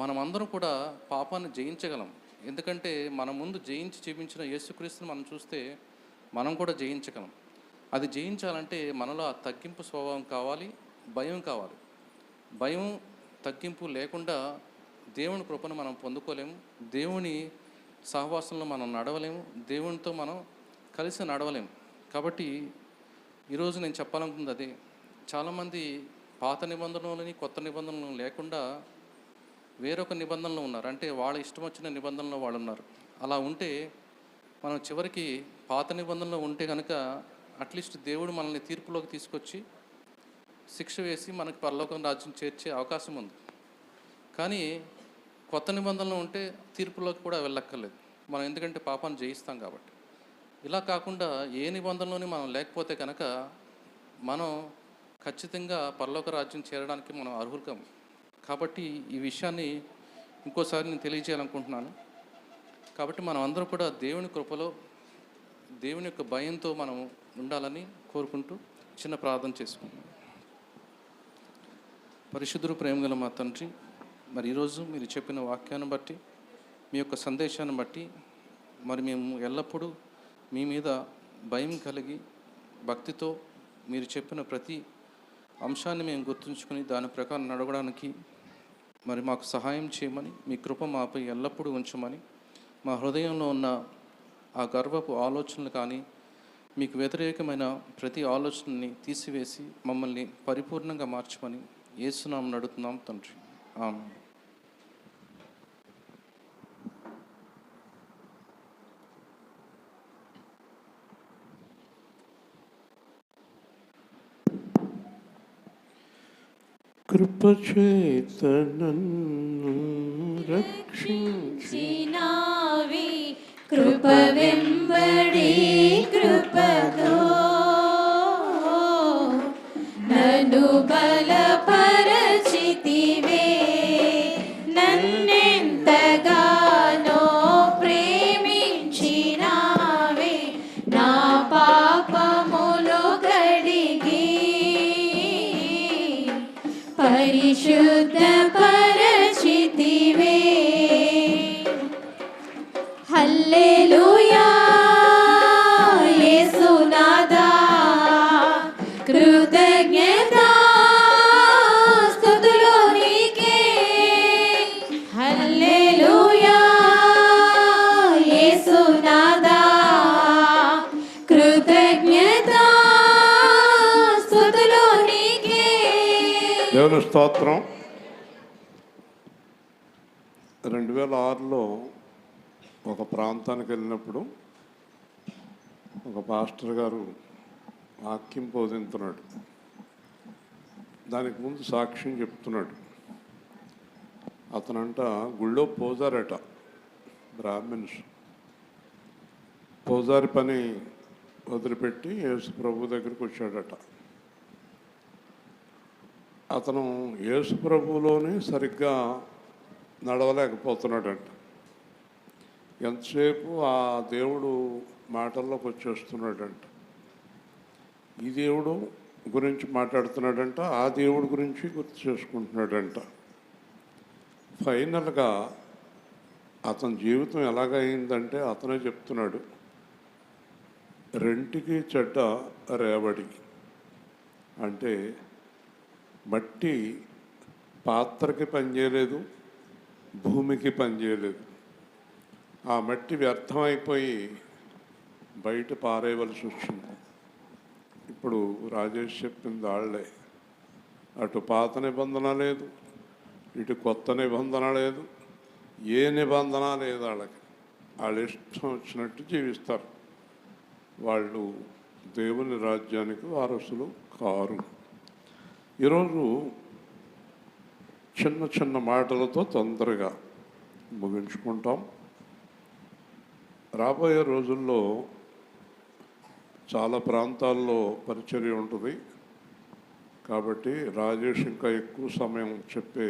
మనమందరం కూడా పాపాన్ని జయించగలం. ఎందుకంటే మన ముందు జయించి చూపించిన యేసుక్రీస్తుని మనం చూస్తే మనం కూడా జయించగలం. అది జయించాలంటే మనలో ఆ తగ్గింపు స్వభావం కావాలి, భయం కావాలి. భయం తగ్గింపు లేకుండా దేవుని కృపను మనం పొందుకోలేము, దేవుని సహవాసంలో మనం నడవలేము, దేవునితో మనం కలిసి నడవలేము. కాబట్టి ఈరోజు నేను చెప్పాలనుకుంది అదే. చాలామంది పాత నిబంధనలని కొత్త నిబంధనలు లేకుండా వేరొక నిబంధనలు ఉన్నారు, అంటే వాళ్ళ ఇష్టం వచ్చిన నిబంధనలు వాళ్ళు ఉన్నారు. అలా ఉంటే మనం చివరికి పాత నిబంధనలో ఉంటే కనుక అట్లీస్ట్ దేవుడు మనల్ని తీర్పులోకి తీసుకొచ్చి శిక్ష వేసి మనకి పరలోకం రాజ్యం చేర్చే అవకాశం ఉంది. కానీ కొత్త నిబంధనలు ఉంటే తీర్పులోకి కూడా వెళ్ళక్కర్లేదు మనం, ఎందుకంటే పాపాన్ని జయిస్తాం కాబట్టి. ఇలా కాకుండా ఏ నిబంధనలోని మనం లేకపోతే కనుక మనం ఖచ్చితంగా పరలోక రాజ్యం చేరడానికి మనం అర్హులం. కాబట్టి ఈ విషయాన్ని ఇంకోసారి నేను తెలియజేయాలనుకుంటున్నాను. కాబట్టి మనం అందరం కూడా దేవుని కృపలో దేవుని యొక్క భయంతో మనం ఉండాలని కోరుకుంటూ చిన్న ప్రార్థన చేసుకుంటాం. పరిశుద్ధుడు, ప్రేమగల మా తండ్రి, మరి ఈరోజు మీరు చెప్పిన వాక్యాన్ని బట్టి, మీ యొక్క సందేశాన్ని బట్టి మరి మేము ఎల్లప్పుడూ మీ మీద భయం కలిగి భక్తితో మీరు చెప్పిన ప్రతి అంశాన్ని మేము గుర్తుంచుకొని దాని ప్రకారం నడవడానికి మరి మాకు సహాయం చేయమని, మీ కృప మాపై ఎల్లప్పుడూ ఉంచమని, మా హృదయంలో ఉన్న ఆ గర్వపు ఆలోచనలు కానీ మీకు వ్యతిరేకమైన ప్రతి ఆలోచనని తీసివేసి మమ్మల్ని పరిపూర్ణంగా మార్చమని యేసునామమున అడుగుతున్నాం తండ్రి, ఆమేన్. కృపచేత నన్ను రక్షించినావి, కృప వెంబడి కృపతో నన్ను బలపరచితివే, నన్నెంతగానో ప్రేమించినావే, నా పాపములు కడిగి పరిశుద్ధ పరచితివే. హల్లెలూయా యేసునాథా, కృతజ్ఞతా స్తుతులు నీకే. హల్లెలూయా యేసునాథా, కృతజ్ఞతా స్తుతులు నీకే. దేవుని స్తోత్రం. 2006లో ఒక ప్రాంతానికి వెళ్ళినప్పుడు ఒక పాస్టర్ గారు వాక్యం బోధిస్తున్నాడు. దానికి ముందు సాక్ష్యం చెప్తున్నాడు. అతనంట గుళ్ళో పూజారట, బ్రాహ్మణ్స్. పూజారి పని వదిలిపెట్టి యేసు ప్రభు దగ్గరికి వచ్చాడట. అతను యేసు ప్రభువులోనే సరిగ్గా నడవలేకపోతున్నాడంట. ఎంతసేపు ఆ దేవుడు మాటల్లోకి వచ్చేస్తున్నాడంట. ఈ దేవుడు గురించి మాట్లాడుతున్నాడంట, ఆ దేవుడి గురించి గుర్తు చేసుకుంటున్నాడంట. ఫైనల్గా అతని జీవితం ఎలాగైందంటే అతనే చెప్తున్నాడు, రెంటికి చెడ్డ రేవడి. అంటే మట్టి పాత్రకి పనిచేయలేదు, భూమికి పనిచేయలేదు. ఆ మట్టి వ్యర్థమైపోయి బయట పారేయవలసి వచ్చింది. ఇప్పుడు రాజేష్ చెప్పింది వాళ్ళే. అటు పాత నిబంధన లేదు, ఇటు కొత్త నిబంధన లేదు, ఏ నిబంధన లేదు వాళ్ళకి. వాళ్ళు ఇష్టం వచ్చినట్టు జీవిస్తారు. వాళ్ళు దేవుని రాజ్యానికి వారసులు కారు. ఈరోజు చిన్న చిన్న మాటలతో తొందరగా ముగించుకుంటాం. రాబోయే రోజుల్లో చాలా ప్రాంతాల్లో పరిచర్య ఉంటుంది కాబట్టి రాజేష్ ఇంకా ఎక్కువ సమయం చెప్పే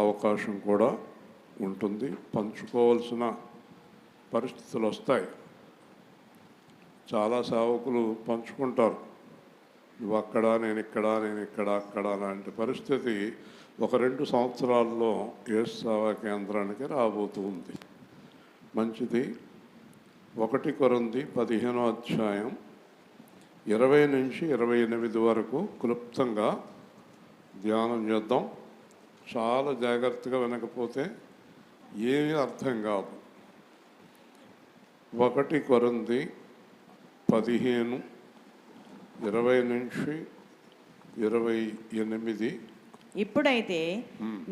అవకాశం కూడా ఉంటుంది. పంచుకోవాల్సిన పరిస్థితులు వస్తాయి. చాలా సేవకులు పంచుకుంటారు, నువ్వు అక్కడ, నేను ఇక్కడ, నేను ఇక్కడ, అక్కడ లాంటి పరిస్థితి 1-2 సంవత్సరాల్లో యేసు సేవా కేంద్రానికి రాబోతుంది. మంచిది. 1 కొరింథీ 15వ అధ్యాయం 20 నుంచి 28 వరకు క్లుప్తంగా ధ్యానం చేద్దాం. చాలా జాగ్రత్తగా వినకపోతే ఏమీ అర్థం కాదు. 1 కొరింథీ 15 20 నుంచి 28. ఇప్పుడైతే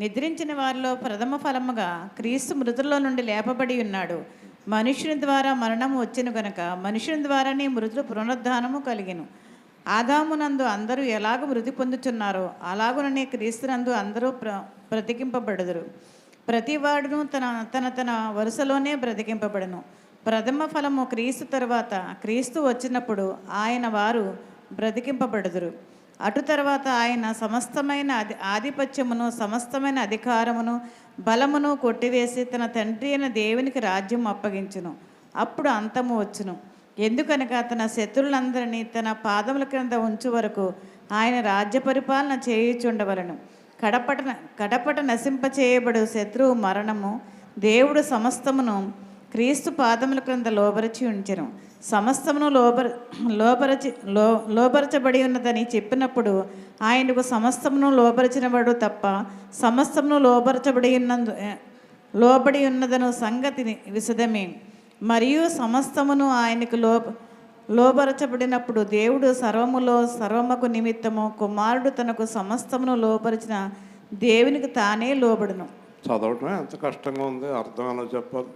నిద్రించిన వారిలో ప్రథమ ఫలముగా క్రీస్తు మృతుల్లో నుండి లేపబడి ఉన్నాడు. మనుషుని ద్వారా మరణము వచ్చెను గనుక మనుషుని ద్వారానే మృతులు పునరుద్ధానము కలిగెను. ఆదామునందు అందరూ ఎలాగ మృతి పొందుచున్నారో అలాగుననే క్రీస్తునందు అందరూ బ్రతికింపబడుదురు. ప్రతివాడును తన వరుసలోనే బ్రతికింపబడును. ప్రథమ ఫలము క్రీస్తు తరువాత క్రీస్తు వచ్చినప్పుడు ఆయన వారు బ్రతికింపబడుదురు. అటు తర్వాత ఆయన సమస్తమైన ఆధిపత్యమును సమస్తమైన అధికారమును బలమును కొట్టివేసి తన తండ్రి అయిన దేవునికి రాజ్యం అప్పగించును. అప్పుడు అంతము వచ్చును. ఎందుకనగా తన శత్రువులందరినీ తన పాదముల క్రింద ఉంచు వరకు ఆయన రాజ్య పరిపాలన చేయుచుండవలను. కడపట నశింపచేయబడు శత్రువు మరణము. దేవుడు సమస్తమును క్రీస్తు పాదముల క్రింద లోబరచి ఉంచెను. సమస్తమును లోబరచబడి ఉన్నదని చెప్పినప్పుడు ఆయనకు సమస్తమును లోబరచినవాడు తప్ప సమస్తమును లోబడి ఉన్నదను సంగతి విశదమే. మరియు సమస్తమును ఆయనకు లోబరచబడినప్పుడు దేవుడు సర్వముకు నిమిత్తము కుమారుడు తనకు సమస్తమును లోబరిచిన దేవునికి తానే లోబడును. చదవటమే ఎంత కష్టంగా ఉంది, అర్థం ఎలా చెప్పాలి?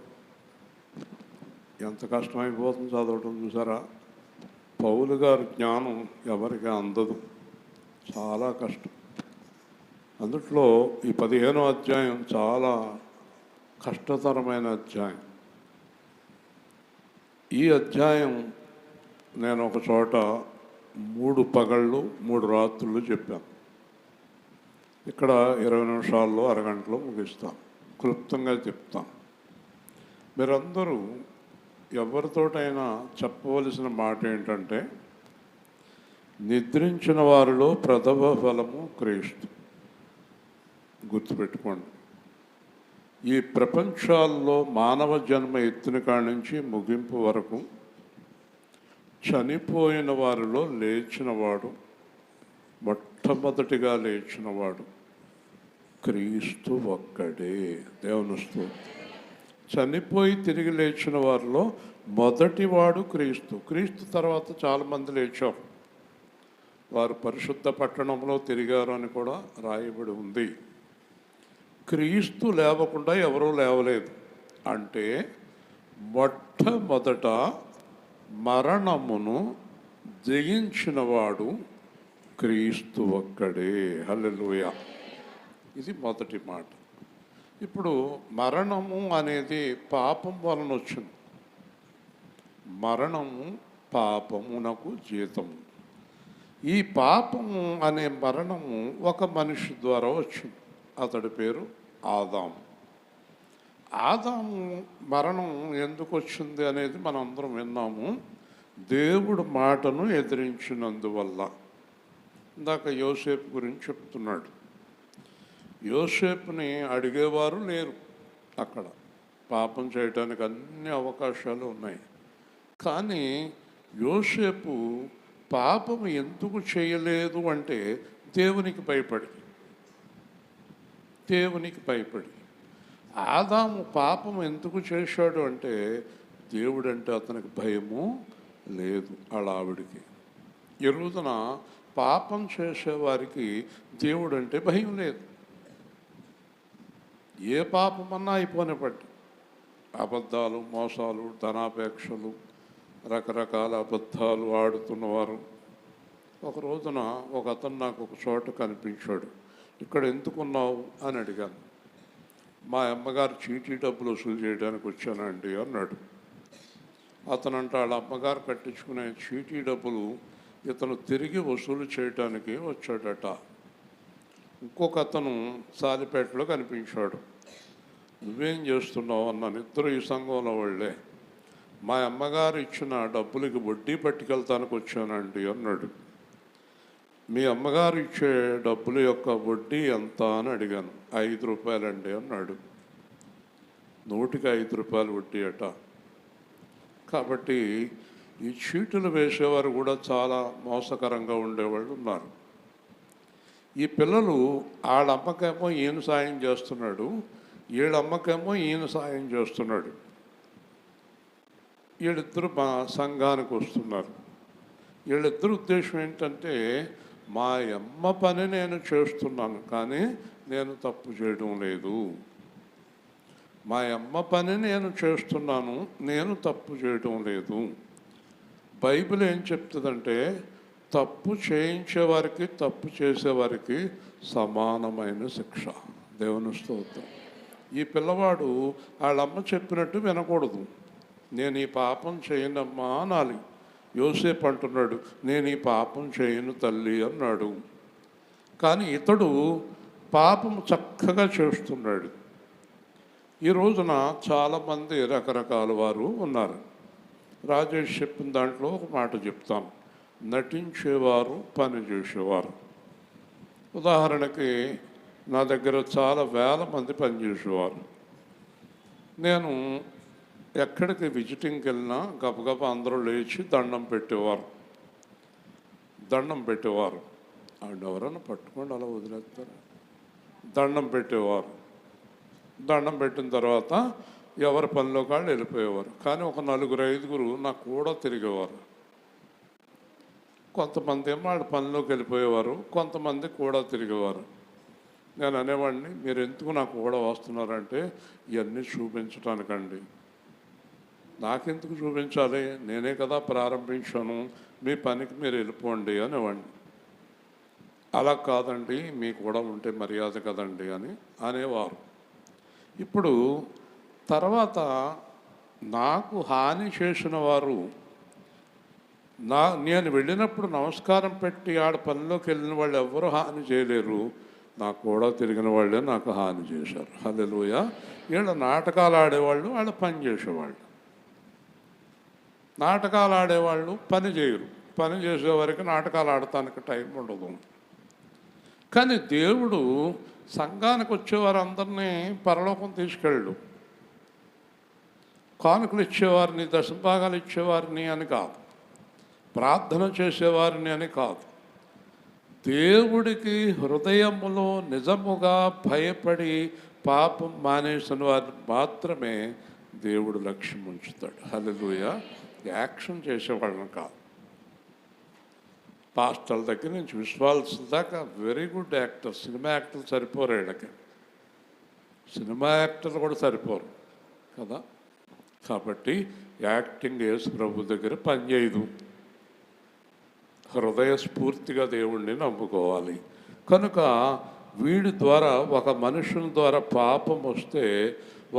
ఎంత కష్టమైపోతుంది చదవటం. చూసారా, పౌలు గారి జ్ఞానం ఎవరికి అందదు, చాలా కష్టం. అందుట్లో ఈ 15వ అధ్యాయం చాలా కష్టతరమైన అధ్యాయం. ఈ అధ్యాయం నేను ఒక చోట 3 పగళ్ళు 3 రాత్రులు చెప్పాను. ఇక్కడ 20 నిమిషాల్లో అరగంటలో ముగిస్తాను, క్లుప్తంగా చెప్తాను. మీరందరూ ఎవరితోటైనా చెప్పవలసిన మాట ఏంటంటే, నిద్రించిన వారిలో ప్రథమ ఫలము క్రీస్తు. గుర్తుపెట్టుకోండి. ఈ ప్రపంచాల్లో మానవ జన్మ ఎత్తిన కాడి నుంచి ముగింపు వరకు చనిపోయిన వారిలో లేచినవాడు, మొట్టమొదటిగా లేచినవాడు క్రీస్తు ఒక్కడే. దేవుని స్తోత్రం. చనిపోయి తిరిగి లేచిన వారిలో మొదటివాడు క్రీస్తు. క్రీస్తు తర్వాత చాలామంది లేచారు, వారు పరిశుద్ధ పట్టణంలో తిరిగారు అని కూడా రాయబడి ఉంది. క్రీస్తు లేవకుండా ఎవరూ లేవలేదు. అంటే మొట్టమొదట మరణమును జయించినవాడు క్రీస్తు ఒక్కడే. హల్లెలూయా. ఇది మొదటి మాట. ఇప్పుడు మరణము అనేది పాపం వలన వచ్చింది. మరణము పాపమునకు జీతము. ఈ పాపము అనే మరణము ఒక మనిషి ద్వారా వచ్చింది. అతడి పేరు ఆదాము. ఆదాము మరణం ఎందుకు వచ్చింది అనేది మనం అందరం విన్నాము. దేవుడు మాటను ఎదిరించినందువల్ల. ఇందాక యోసేపు గురించి చెప్తున్నాడు. యోసేపుని అడిగేవారు లేరు. అక్కడ పాపం చేయడానికి అన్ని అవకాశాలు ఉన్నాయి. కానీ యోసేపు పాపం ఎందుకు చేయలేదు అంటే దేవునికి భయపడి. ఆదాము పాపం ఎందుకు చేశాడు అంటే దేవుడు అంటే అతనికి భయము లేదు. వాళ్ళ ఆవిడికి ఈ రోజున పాపం చేసేవారికి దేవుడు అంటే భయం లేదు. ఏ పాపమన్నా అయిపోనిపట్టి అబద్ధాలు, మోసాలు, ధనాపేక్షలు, రకరకాల అబద్ధాలు ఆడుతున్నవారు. ఒక రోజున ఒక అతను నాకు ఒక చోట కనిపించాడు. ఇక్కడ ఎందుకున్నావు అని అడిగాను. మా అమ్మగారు చీటీ డబ్బులు వసూలు చేయడానికి వచ్చానండి అన్నాడు. అతనంట వాళ్ళ అమ్మగారు కట్టించుకునే చీటీ డబ్బులు ఇతను తిరిగి వసూలు చేయడానికి వచ్చాడట. ఇంకొక అతను సాలిపేటలో కనిపించాడు. నువ్వేం చేస్తున్నావు అన్నాను. ఇద్దరు ఈ సంఘంలో వాళ్ళే. మా అమ్మగారు ఇచ్చిన డబ్బులకి వడ్డీ పట్టుకెళ్తానికి వచ్చానండి అన్నాడు. మీ అమ్మగారు ఇచ్చే డబ్బుల యొక్క వడ్డీ ఎంత అని అడిగాను. 5 రూపాయలండి అన్నాడు. 100కి 5 రూపాయలు వడ్డీ అట. కాబట్టి ఈ చీటులు వేసేవారు కూడా చాలా మోసకరంగా ఉండేవాళ్ళు ఉన్నారు. ఈ పిల్లలు వాళ్ళ అమ్మకేమో ఈయన సాయం చేస్తున్నాడు, వీళ్ళ అమ్మకేమో ఈయన సాయం చేస్తున్నాడు. వీళ్ళిద్దరు మా సంఘానికి వస్తున్నారు. వీళ్ళిద్దరు ఉద్దేశం ఏంటంటే, మా అమ్మ పని నేను చేస్తున్నాను కానీ నేను తప్పు చేయడం లేదు. మా అమ్మ పని నేను చేస్తున్నాను, నేను తప్పు చేయడం లేదు. బైబిల్ ఏం చెప్తుందంటే, తప్పు చేయించేవారికి తప్పు చేసేవారికి సమానమైన శిక్ష. దేవుని స్తోత్రం. ఈ పిల్లవాడు వాళ్ళమ్మ చెప్పినట్టు వినకూడదు. నేను ఈ పాపం చేయనమ్మా అనాలి. యోసేపు అంటున్నాడు, నేను ఈ పాపం చేయను తల్లి అన్నాడు. కానీ ఇతడు పాపం చక్కగా చేస్తున్నాడు. ఈ రోజున చాలామంది రకరకాల వారు ఉన్నారు. రాజేష్ చెప్పిన దాంట్లో ఒక మాట చెప్తాను. నటించేవారు, పని చేసేవారు. ఉదాహరణకి నా దగ్గర చాలా వేల మంది పనిచేసేవారు. నేను ఎక్కడికి విజిటింగ్కి వెళ్ళినా గబగబా అందరూ లేచి దండం పెట్టేవారు. ఆవిడ ఎవరైనా పట్టుకోండి అలా వదిలేస్తారు. దండం పెట్టేవారు. దండం పెట్టిన తర్వాత ఎవరి పనిలో కాళ్ళు వెళ్ళిపోయేవారు. కానీ ఒక 4-5 నాకు కూడా తిరిగేవారు. కొంతమంది ఏమో వాళ్ళ పనిలోకి వెళ్ళిపోయేవారు, కొంతమంది కూడా తిరిగేవారు. నేను అనేవాడిని, మీరు ఎందుకు నాకు కూడా వస్తున్నారంటే, ఇవన్నీ చూపించడానికండి. నాకెందుకు చూపించాలి, నేనే కదా ప్రారంభించాను, మీ పనికి మీరు వెళ్ళిపోండి అనేవాడిని. అలా కాదండి, మీ కూడా ఉంటే మర్యాద కదండి అని అనేవారు. ఇప్పుడు తర్వాత నాకు హాని చేసిన వారు నేను వెళ్ళినప్పుడు నమస్కారం పెట్టి ఆడ పనిలోకి వెళ్ళిన వాళ్ళు ఎవరు హాని చేయలేరు, నాకు కూడా తిరిగిన వాళ్ళే నాకు హాని చేశారు. హల్లెలూయా. వీళ్ళ నాటకాలు ఆడేవాళ్ళు, వాళ్ళ పని చేసేవాళ్ళు. నాటకాలు ఆడేవాళ్ళు పని చేయరు. పని చేసేవారికి నాటకాలు ఆడటానికి టైం ఉండదు. కానీ దేవుడు సంఘానికి వచ్చేవారందరినీ పరలోకం తీసుకెళ్ళు. కానుకలు ఇచ్చేవారిని, దశభాగాలు ఇచ్చేవారిని అని కాదు, ప్రార్థన చేసేవారిని అని కాదు. దేవుడికి హృదయములో నిజముగా భయపడి పాపం మానేసిన వారిని మాత్రమే దేవుడు లక్ష్యం ఉంచుతాడు. హల్లెలూయా. యాక్షన్ చేసేవాళ్ళని కాదు. పాస్టర్ల దగ్గర నుంచి విశ్వాసుల దాకా వెరీ గుడ్ యాక్టర్. సినిమా యాక్టర్లు సరిపోరు వీళ్ళకి. సినిమా యాక్టర్లు కూడా సరిపోరు కదా. కాబట్టి యాక్టింగ్ యేసు ప్రభు దగ్గర పనిచేయదు. హృదయస్ఫూర్తిగా దేవుణ్ణి నమ్ముకోవాలి. కనుక వీడి ద్వారా, ఒక మనుషుని ద్వారా పాపం వస్తే,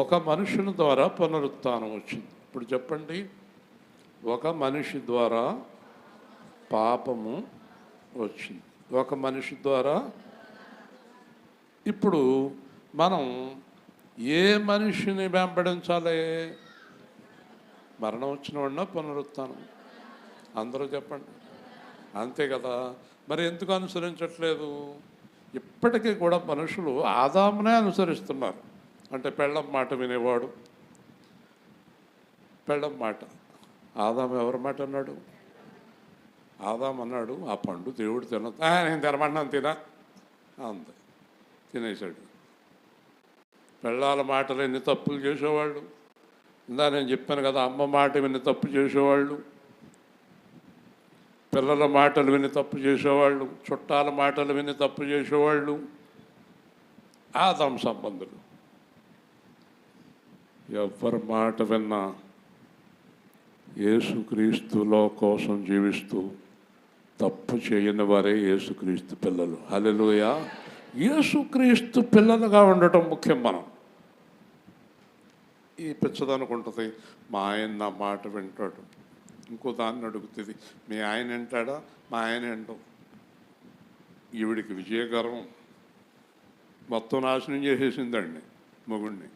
ఒక మనుషుని ద్వారా పునరుత్థానం వచ్చింది. ఇప్పుడు చెప్పండి, ఒక మనిషి ద్వారా పాపము వచ్చింది, ఒక మనిషి ద్వారా. ఇప్పుడు మనం ఏ మనిషిని వెంబడించాలి? మరణం వచ్చిన వాడినా పునరుత్థానం? అందరూ చెప్పండి. అంతే కదా. మరి ఎందుకు అనుసరించట్లేదు? ఇప్పటికీ కూడా మనుషులు ఆదామునే అనుసరిస్తున్నారు. అంటే పెళ్ళం మాట వినేవాడు. పెళ్ళం మాట. ఆదాము ఎవరి మాట అన్నాడు? ఆదాము అన్నాడు, ఆ పండు దేవుడు తినదు. నేను తినమన్నాను, తినా అంతే, తినేశాడు. పెళ్ళాల మాటలు ఎన్ని తప్పులు చేసేవాళ్ళు. ఇందా నేను చెప్పాను కదా, అమ్మ మాట విని తప్పు చేసేవాళ్ళు, పిల్లల మాటలు విని తప్పు చేసేవాళ్ళు, చుట్టాల మాటలు విని తప్పు చేసేవాళ్ళు ఆదాము సంబంధులు. ఎవరి మాట విన్నా యేసుక్రీస్తులో కోసం జీవిస్తూ తప్పు చేయని వారే యేసుక్రీస్తు పిల్లలు. హల్లెలూయా. యేసుక్రీస్తు పిల్లలుగా ఉండటం ముఖ్యం. మనం ఈ పిచ్చదనుకు ఉంటుంది, మా ఆయన నా మాట వింటాడు. ఇంకో దాన్ని అడుగుతుంది, మీ ఆయన వింటాడా? మా ఆయన వింటాం. ఈవిడికి విజయగర్వం మొత్తం నాశనం చేసేసిందండి మొగుడిని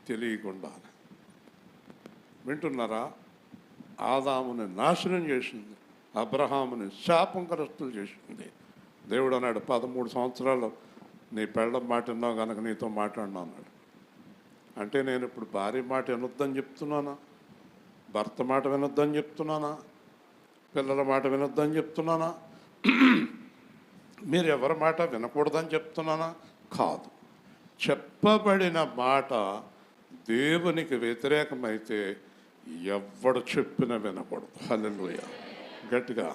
తెలియకుండా. వింటున్నారా? ఆదాముని నాశనం చేసింది, అబ్రహాముని శాపంకరస్తులు చేసింది. దేవుడు అన్నాడు, 13 సంవత్సరాలు నీ పెళ్ళం మాట విన్నావు కనుక నీతో మాట్లాడినా అన్నాడు. అంటే నేను ఇప్పుడు భార్య మాట వినొద్దని చెప్తున్నానా? భర్త మాట వినొద్దని చెప్తున్నానా? పిల్లల మాట వినొద్దని చెప్తున్నానా? మీరు ఎవరి మాట వినకూడదని చెప్తున్నానా? కాదు. చెప్పబడిన మాట దేవునికి వ్యతిరేకమైతే ఎవడు చెప్పిన వినకూడదు. హల్లెలూయా. గట్టిగా,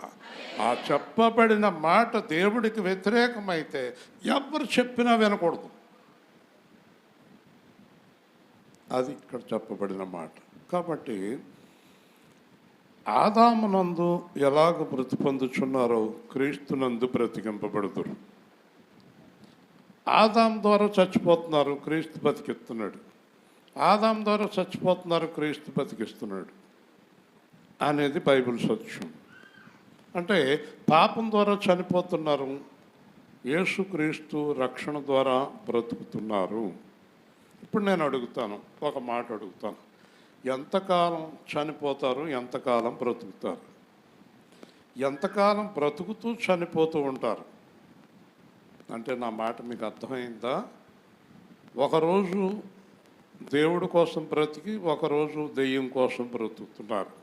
ఆ చెప్పబడిన మాట దేవుడికి వ్యతిరేకమైతే ఎవరు చెప్పినా వినకూడదు. అది ఇక్కడ చెప్పబడిన మాట. కాబట్టి ఆదామునందు ఎలాగ మృతి పొందుచున్నారో క్రీస్తునందు బ్రతికింపబడుదురు. ఆదాం ద్వారా చచ్చిపోతున్నారు, క్రీస్తు బతికిస్తున్నాడు. ఆదాం ద్వారా చచ్చిపోతున్నారు, క్రీస్తు బతికిస్తున్నాడు అనేది బైబిల్ సత్యం. అంటే పాపం ద్వారా చనిపోతున్నారు, యేసుక్రీస్తు రక్షణ ద్వారా బ్రతుకుతున్నారు. ఇప్పుడు నేను అడుగుతాను, ఒక మాట అడుగుతాను, ఎంతకాలం చనిపోతారు, ఎంతకాలం బ్రతుకుతారు? ఎంతకాలం బ్రతుకుతూ చనిపోతూ ఉంటారు అంటే నా మాట మీకు అర్థమైందా? ఒకరోజు దేవుడి కోసం బ్రతికి ఒకరోజు దెయ్యం కోసం బ్రతుకుతున్నారు.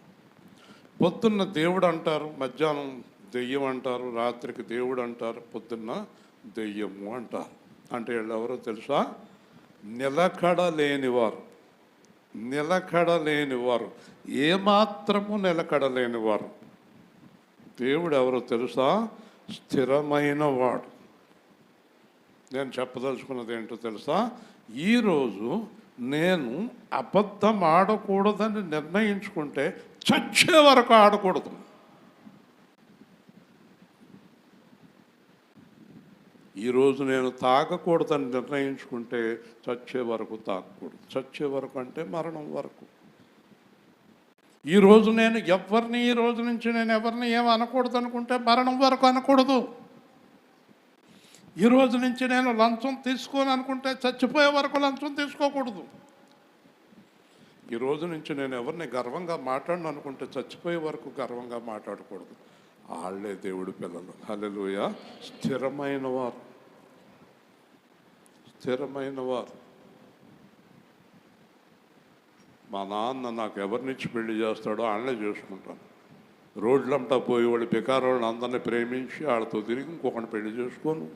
పొద్దున్న దేవుడు అంటారు, మధ్యాహ్నం దెయ్యం అంటారు, రాత్రికి దేవుడు అంటారు, పొద్దున్న దెయ్యము అంటారు. అంటే వీళ్ళు ఎవరో తెలుసా? నిలకడ లేనివారు. నిలకడ లేనివారు, ఏమాత్రము నిలకడ లేనివారు. దేవుడు ఎవరో తెలుసా? స్థిరమైన వాడు. నేను చెప్పదలుచుకున్నది ఏంటో తెలుసా? ఈరోజు నేను అబద్ధం ఆడకూడదని నిర్ణయించుకుంటే చచ్చే వరకు ఆడకూడదు. ఈరోజు నేను తాగకూడదని నిర్ణయించుకుంటే చచ్చే వరకు తాగకూడదు. చచ్చే వరకు అంటే మరణం వరకు. ఈరోజు నేను ఎవరిని, ఈ రోజు నుంచి నేను ఎవరిని ఏమి అనకూడదు అనుకుంటే మరణం వరకు అనకూడదు. ఈ రోజు నుంచి నేను లంచం తీసుకోని అనుకుంటే చచ్చిపోయే వరకు లంచం తీసుకోకూడదు. ఈ రోజు నుంచి నేను ఎవరిని గర్వంగా మాట్లాడను అనుకుంటే చచ్చిపోయే వరకు గర్వంగా మాట్లాడకూడదు. వాళ్ళే దేవుడి పిల్లలు. హల్లెలూయా. స్థిరమైన వారు, స్థిరమైన వారు. మా నాన్న నాకు ఎవరినిచ్చి పెళ్లి చేస్తాడో వాళ్ళే చేసుకుంటాను. రోడ్లంతా పోయి వాళ్ళు పికారోళ్ళని అందరినీ ప్రేమించి వాళ్ళతో తిరిగి ఇంకొకటి పెళ్లి చేసుకోను.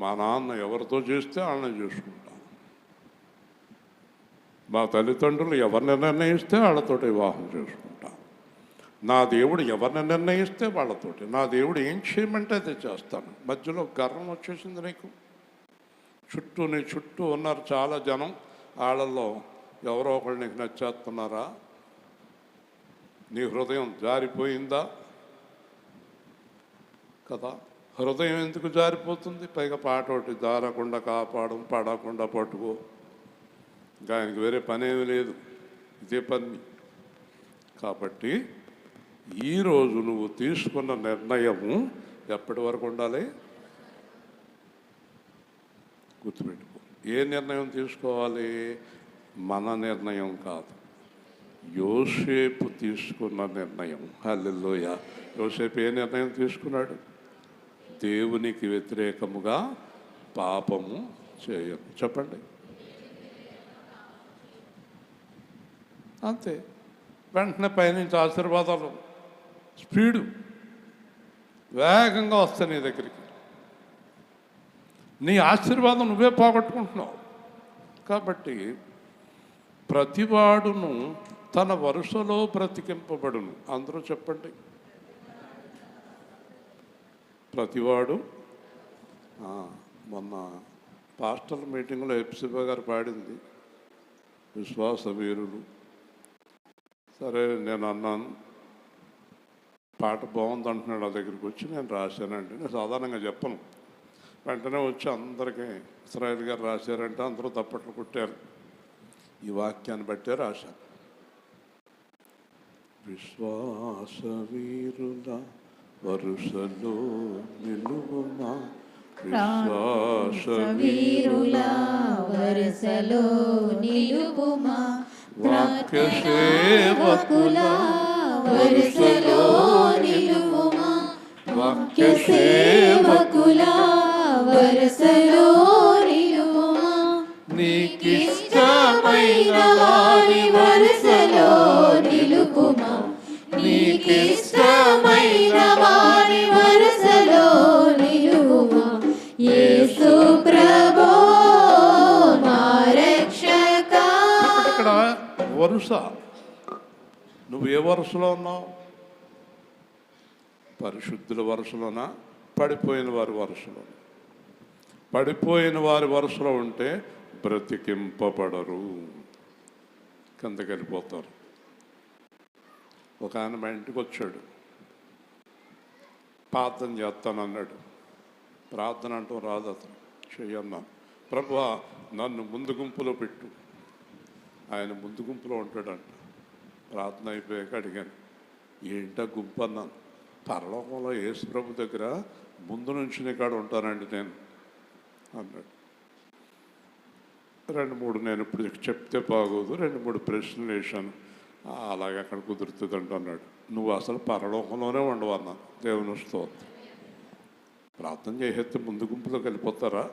మా నాన్న ఎవరితో చేస్తే వాళ్ళని చేసుకుంటాను. మా తల్లిదండ్రులు ఎవరిని నిర్ణయిస్తే వాళ్ళతోటి వివాహం చేసుకుంటాను. నా దేవుడు ఎవరిని నిర్ణయిస్తే వాళ్ళతోటి. నా దేవుడు ఏం చేయమంటే అది చేస్తాను. మధ్యలో గర్వం వచ్చేసింది నీకు. నీ చుట్టూ ఉన్నారు చాలా జనం, వాళ్ళల్లో ఎవరో ఒకళ్ళు నీకు నచ్చేస్తున్నారా? నీ హృదయం జారిపోయిందా? కదా, హృదయం ఎందుకు జారిపోతుంది? పైగా పాట ఒకటి, జారకుండా కాపాడు, పడకుండా పట్టుకో. ఇంకా ఆయనకి వేరే పనేమీ లేదు, ఇదే పని. కాబట్టి ఈరోజు నువ్వు తీసుకున్న నిర్ణయము ఎప్పటి వరకు ఉండాలి? గుర్తుపెట్టుకో. ఏ నిర్ణయం తీసుకోవాలి? మన నిర్ణయం కాదు, యోసేపు తీసుకున్న నిర్ణయం. హల్లెలూయా. యోసేపు ఏ నిర్ణయం తీసుకున్నాడు? దేవునికి వ్యతిరేకముగా పాపము చేయను. చెప్పండి, అంతే. వెంటనే పైనుంచి ఆశీర్వాదాలు స్పీడు వేగంగా వస్తాయి నీ దగ్గరికి. నీ ఆశీర్వాదం నువ్వే పోగొట్టుకుంటున్నావు. కాబట్టి ప్రతివాడును తన వరుసలో బ్రతికింపబడును. అందరూ చెప్పండి, ప్రతివాడు. మొన్న పాస్టల్ మీటింగ్లో ఎప్సిబా గారు పాడింది విశ్వాస వీరులు. సరే, నేను అన్నాను పాట బాగుంది అంటున్నాడు. నా దగ్గరికి వచ్చి నేను రాశానండి. నేను సాధారణంగా చెప్పను. వెంటనే వచ్చి అందరికీ ఇస్రాయేల్ గారు రాశారంటే అందరూ తప్పట్లు కొట్టారు. ఈ వాక్యాన్ని బట్టే రాశాను. విశ్వాస వీరుల వరుసలో నిలువుమా, విశ్వాస వీరుల వరుసలో నిలువుమా, వాక్య సేవకుల వరుసలో నిలువుమా, వాక్య సేవకుల వరుసలో నిలువుమా, నీకిష్టమైన వారి వరుసలో నిలుపుమా, నీకిష్టమైన వారి వరుసలో నిలుపుమా, యేసు ప్రభో మా రక్షక. ఇక్కడ వరుస, నువ్వు ఏ వరుసలో ఉన్నావు? పరిశుద్ధుల వరుసలోనా, పడిపోయిన వారి వరుసలో? పడిపోయిన వారి వరుసలో ఉంటే బ్రతికింపబడరు, కిందకి వెళ్ళిపోతారు. ఒక ఆయన మా ఇంటికి వచ్చాడు, ప్రార్థన చేస్తానన్నాడు. ప్రార్థన అంటూ రాదు అతను. చెయ్యన్నాను. ప్రభువా నన్ను ముందు గుంపులో పెట్టు. ఆయన ముందు గుంపులో ఉంటాడంట. ప్రార్థన అయిపోయాక అడిగాను, ఏంటా గుంపు అన్నాను. పరలోకంలో యేసు ప్రభు దగ్గర ముందు నుంచి కాడ ఉంటానండి నేను అన్నాడు. 2-3 నేను ఇప్పుడు చెప్తే బాగోదు, 2-3 ప్రశ్నలు వేశాను. అలాగే అక్కడ కుదురుతుంది అంటున్నాడు. నువ్వు అసలు పరలోకంలోనే ఉండవు అన్నాను. దేవుని స్తోత్రం. ప్రార్థన చేసేస్తే ముందు గుంపులోకి వెళ్ళిపోతారా?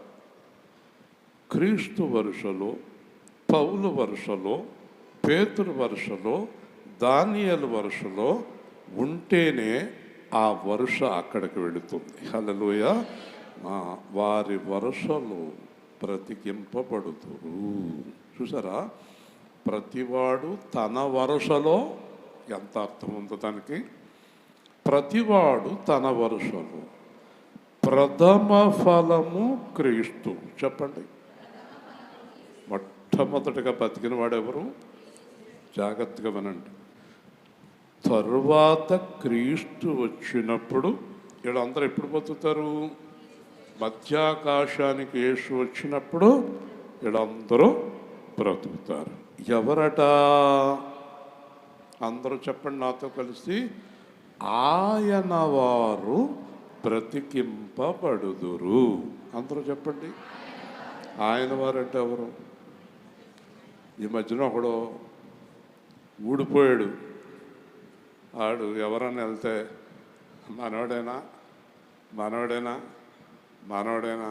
క్రీస్తు వరుసలో, పౌలు వరుసలో, పేతురు వరుసలో, దానియేలు వరుసలో ఉంటేనే ఆ వరుస అక్కడికి వెళుతుంది. హల్లెలూయా. వారి వరుసలో బ్రతికింపబడుతురు. చూసారా, ప్రతివాడు తన వరుసలో, ఎంత అర్థం ఉందో దానికి. ప్రతివాడు తన వరుసలో. ప్రథమ ఫలము క్రీస్తు. చెప్పండి, మొట్టమొదటిగా బతికిన వాడెవరు? జాగ్రత్తగా వినండి. తరువాత క్రీస్తు వచ్చినప్పుడు వీళ్ళందరూ ఎప్పుడు బతుకుతారు? మధ్యాకాశానికి యేసు వచ్చినప్పుడు వీళ్ళందరూ బ్రతుకుతారు. ఎవరట? అందరూ చెప్పండి నాతో కలిసి, ఆయన వారు బ్రతికింపబడుదురు. అందరూ చెప్పండి. ఆయన వారంటే ఎవరు? ఈ మధ్యన ఒకడు ఊడిపోయాడు. ఆడు ఎవరన్నా వెళ్తే మనోడేనా మనోడేనా మనోడేనా,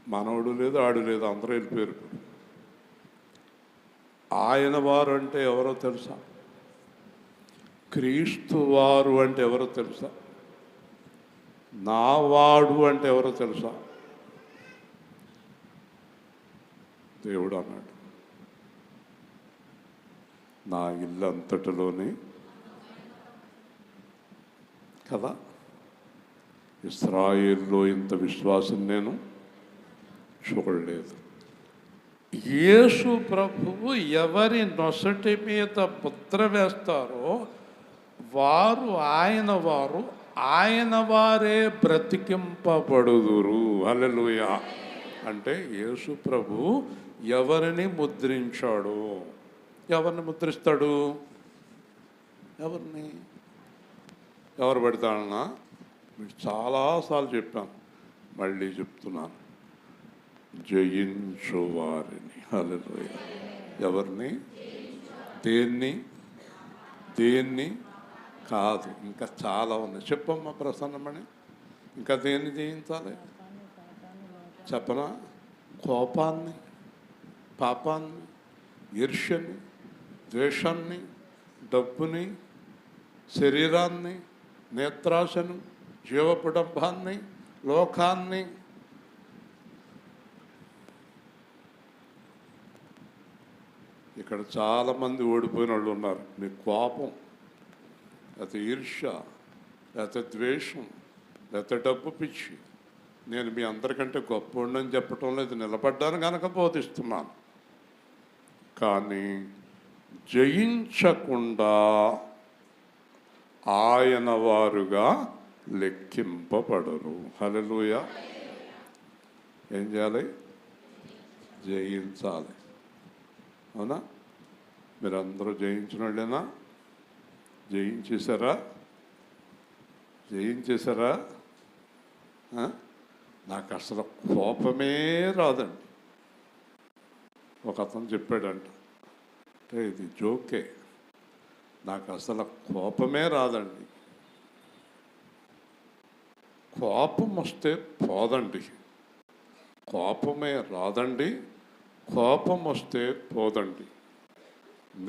మనోడు లేదు, ఆడు లేదు, అందరూ వెళ్ళిపోయారు. ఆయన వారు అంటే ఎవరో తెలుసా? క్రీస్తు వారు అంటే ఎవరో తెలుసా? నా వాడు అంటే ఎవరో తెలుసా? దేవుడు అన్నాడు, నా ఇల్లు అంతటిలోనే కదా. ఇశ్రాయేలులో ఇంత విశ్వాసం నేను చూడలేదు. యేసు ప్రభువు ఎవరి నొసటి మీద ముద్ర వేస్తారో వారు ఆయన వారు, ఆయన వారే బ్రతికింపబడుదురు. హల్లెలూయా. అంటే యేసు ప్రభు ఎవరిని ముద్రించాడు? ఎవరిని ముద్రిస్తాడు? ఎవరిని? ఎవరు పెడతాడన్నా? మీకు చాలాసార్లు చెప్పాను, మళ్ళీ చెప్తున్నాను. జయించు వారిని. హల్లెలూయా. ఎవరిని? దేన్ని? దేన్ని కాదు, ఇంకా చాలా ఉన్నాయి. చెప్పమ్మా ప్రసన్నమని. ఇంకా దేన్ని జయించాలి? చెప్పనా? కోపాన్ని, పాపాన్ని, ఈర్ష్యని, ద్వేషాన్ని, డబ్బుని, శరీరాన్ని, నేత్రాశను, జీవపుడంబాన్ని, లోకాన్ని. ఇక్కడ చాలామంది ఓడిపోయిన వాళ్ళు ఉన్నారు. మీ కోపం, లేకపోతే ఈర్ష్య, లేకపోతే ద్వేషం, లేకపోతే డబ్బు పిచ్చి. నేను మీ అందరికంటే గొప్ప ఉండని చెప్పటం లేదు, నిలబడ్డాను కనుక బోధిస్తున్నాను. కానీ జయించకుండా ఆయన వారుగా లెక్కింపబడరు. హల్లెలూయా. ఏం చేయాలి? జయించాలి. అవునా? మీరందరూ జయించిన వాళ్ళేనా? జయించేశారా? జయించేశారా? నాకు అసలు కోపమే రాదండి. ఒక అతను చెప్పాడంట, అంటే ఇది జోకే, నాకు అసలు కోపమే రాదండి. కోపం వస్తే పోదండి, కోపమే రాదండి, కోపం వస్తే పోదండి.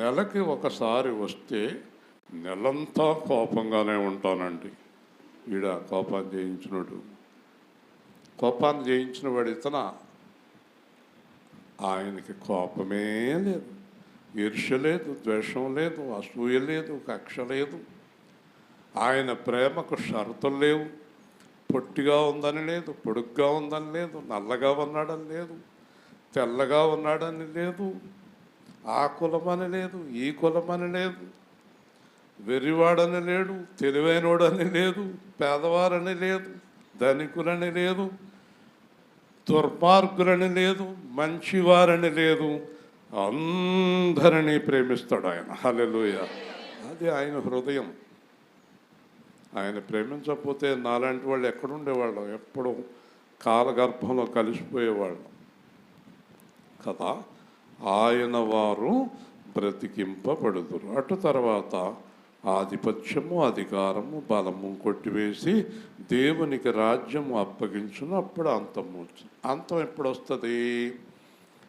నెలకి ఒకసారి వస్తే నెలంతా కోపంగానే ఉంటానండి. ఈడ కోపాన్ని జయించినోడు, కోపాన్ని జయించిన వాడు ఇతన. ఆయనకి కోపమే లేదు, ఈర్ష్య లేదు, ద్వేషం లేదు, అసూయ లేదు, కక్ష లేదు. ఆయన ప్రేమకు షరతులు లేవు. పొట్టిగా ఉందని లేదు, పొడుగ్గా ఉందని లేదు, నల్లగా ఉన్నాడని లేదు, తెల్లగా ఉన్నాడని లేదు, ఆ కులమని లేదు, ఈ కులమని లేదు, వెర్రివాడని లేడు, తెలివైనోడని లేదు, పేదవారని లేదు, ధనికులని లేదు, దుర్మార్గులని లేదు, మంచివారని లేదు, అందరినీ ప్రేమిస్తాడు ఆయన. హల్లెలూయా. అది ఆయన హృదయం. ఆయన ప్రేమించకపోతే నాలాంటి వాళ్ళు ఎక్కడుండేవాళ్ళం? ఎప్పుడు కాలగర్భంలో కలిసిపోయేవాళ్ళం కదా. ఆయన వారు బ్రతికింపబడుదురు. అటు తర్వాత ఆధిపత్యము, అధికారము, బలము కొట్టివేసి దేవునికి రాజ్యము అప్పగించును. అప్పుడు అంతము. అంతం ఎప్పుడు వస్తుంది?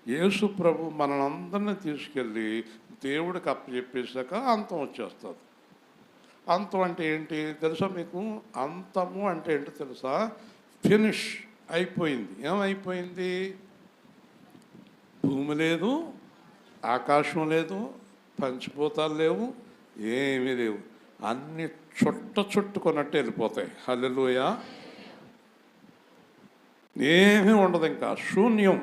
యేసు ప్రభు మనందరినీ తీసుకెళ్ళి దేవుడికి అప్పచెప్పేశాక అంతం వచ్చేస్తుంది. అంతం అంటే ఏంటి తెలుసా మీకు? అంతము అంటే ఏంటో తెలుసా? ఫినిష్ అయిపోయింది. ఏమైపోయింది? భూమి లేదు, ఆకాశం లేదు, పంచిపోతాలు లేవు, ఏమీ లేవు. అన్నీ చుట్టుకొన్నట్టు వెళ్ళిపోతాయి. హల్లెలూయా. ఏమీ ఉండదు, ఇంకా శూన్యం.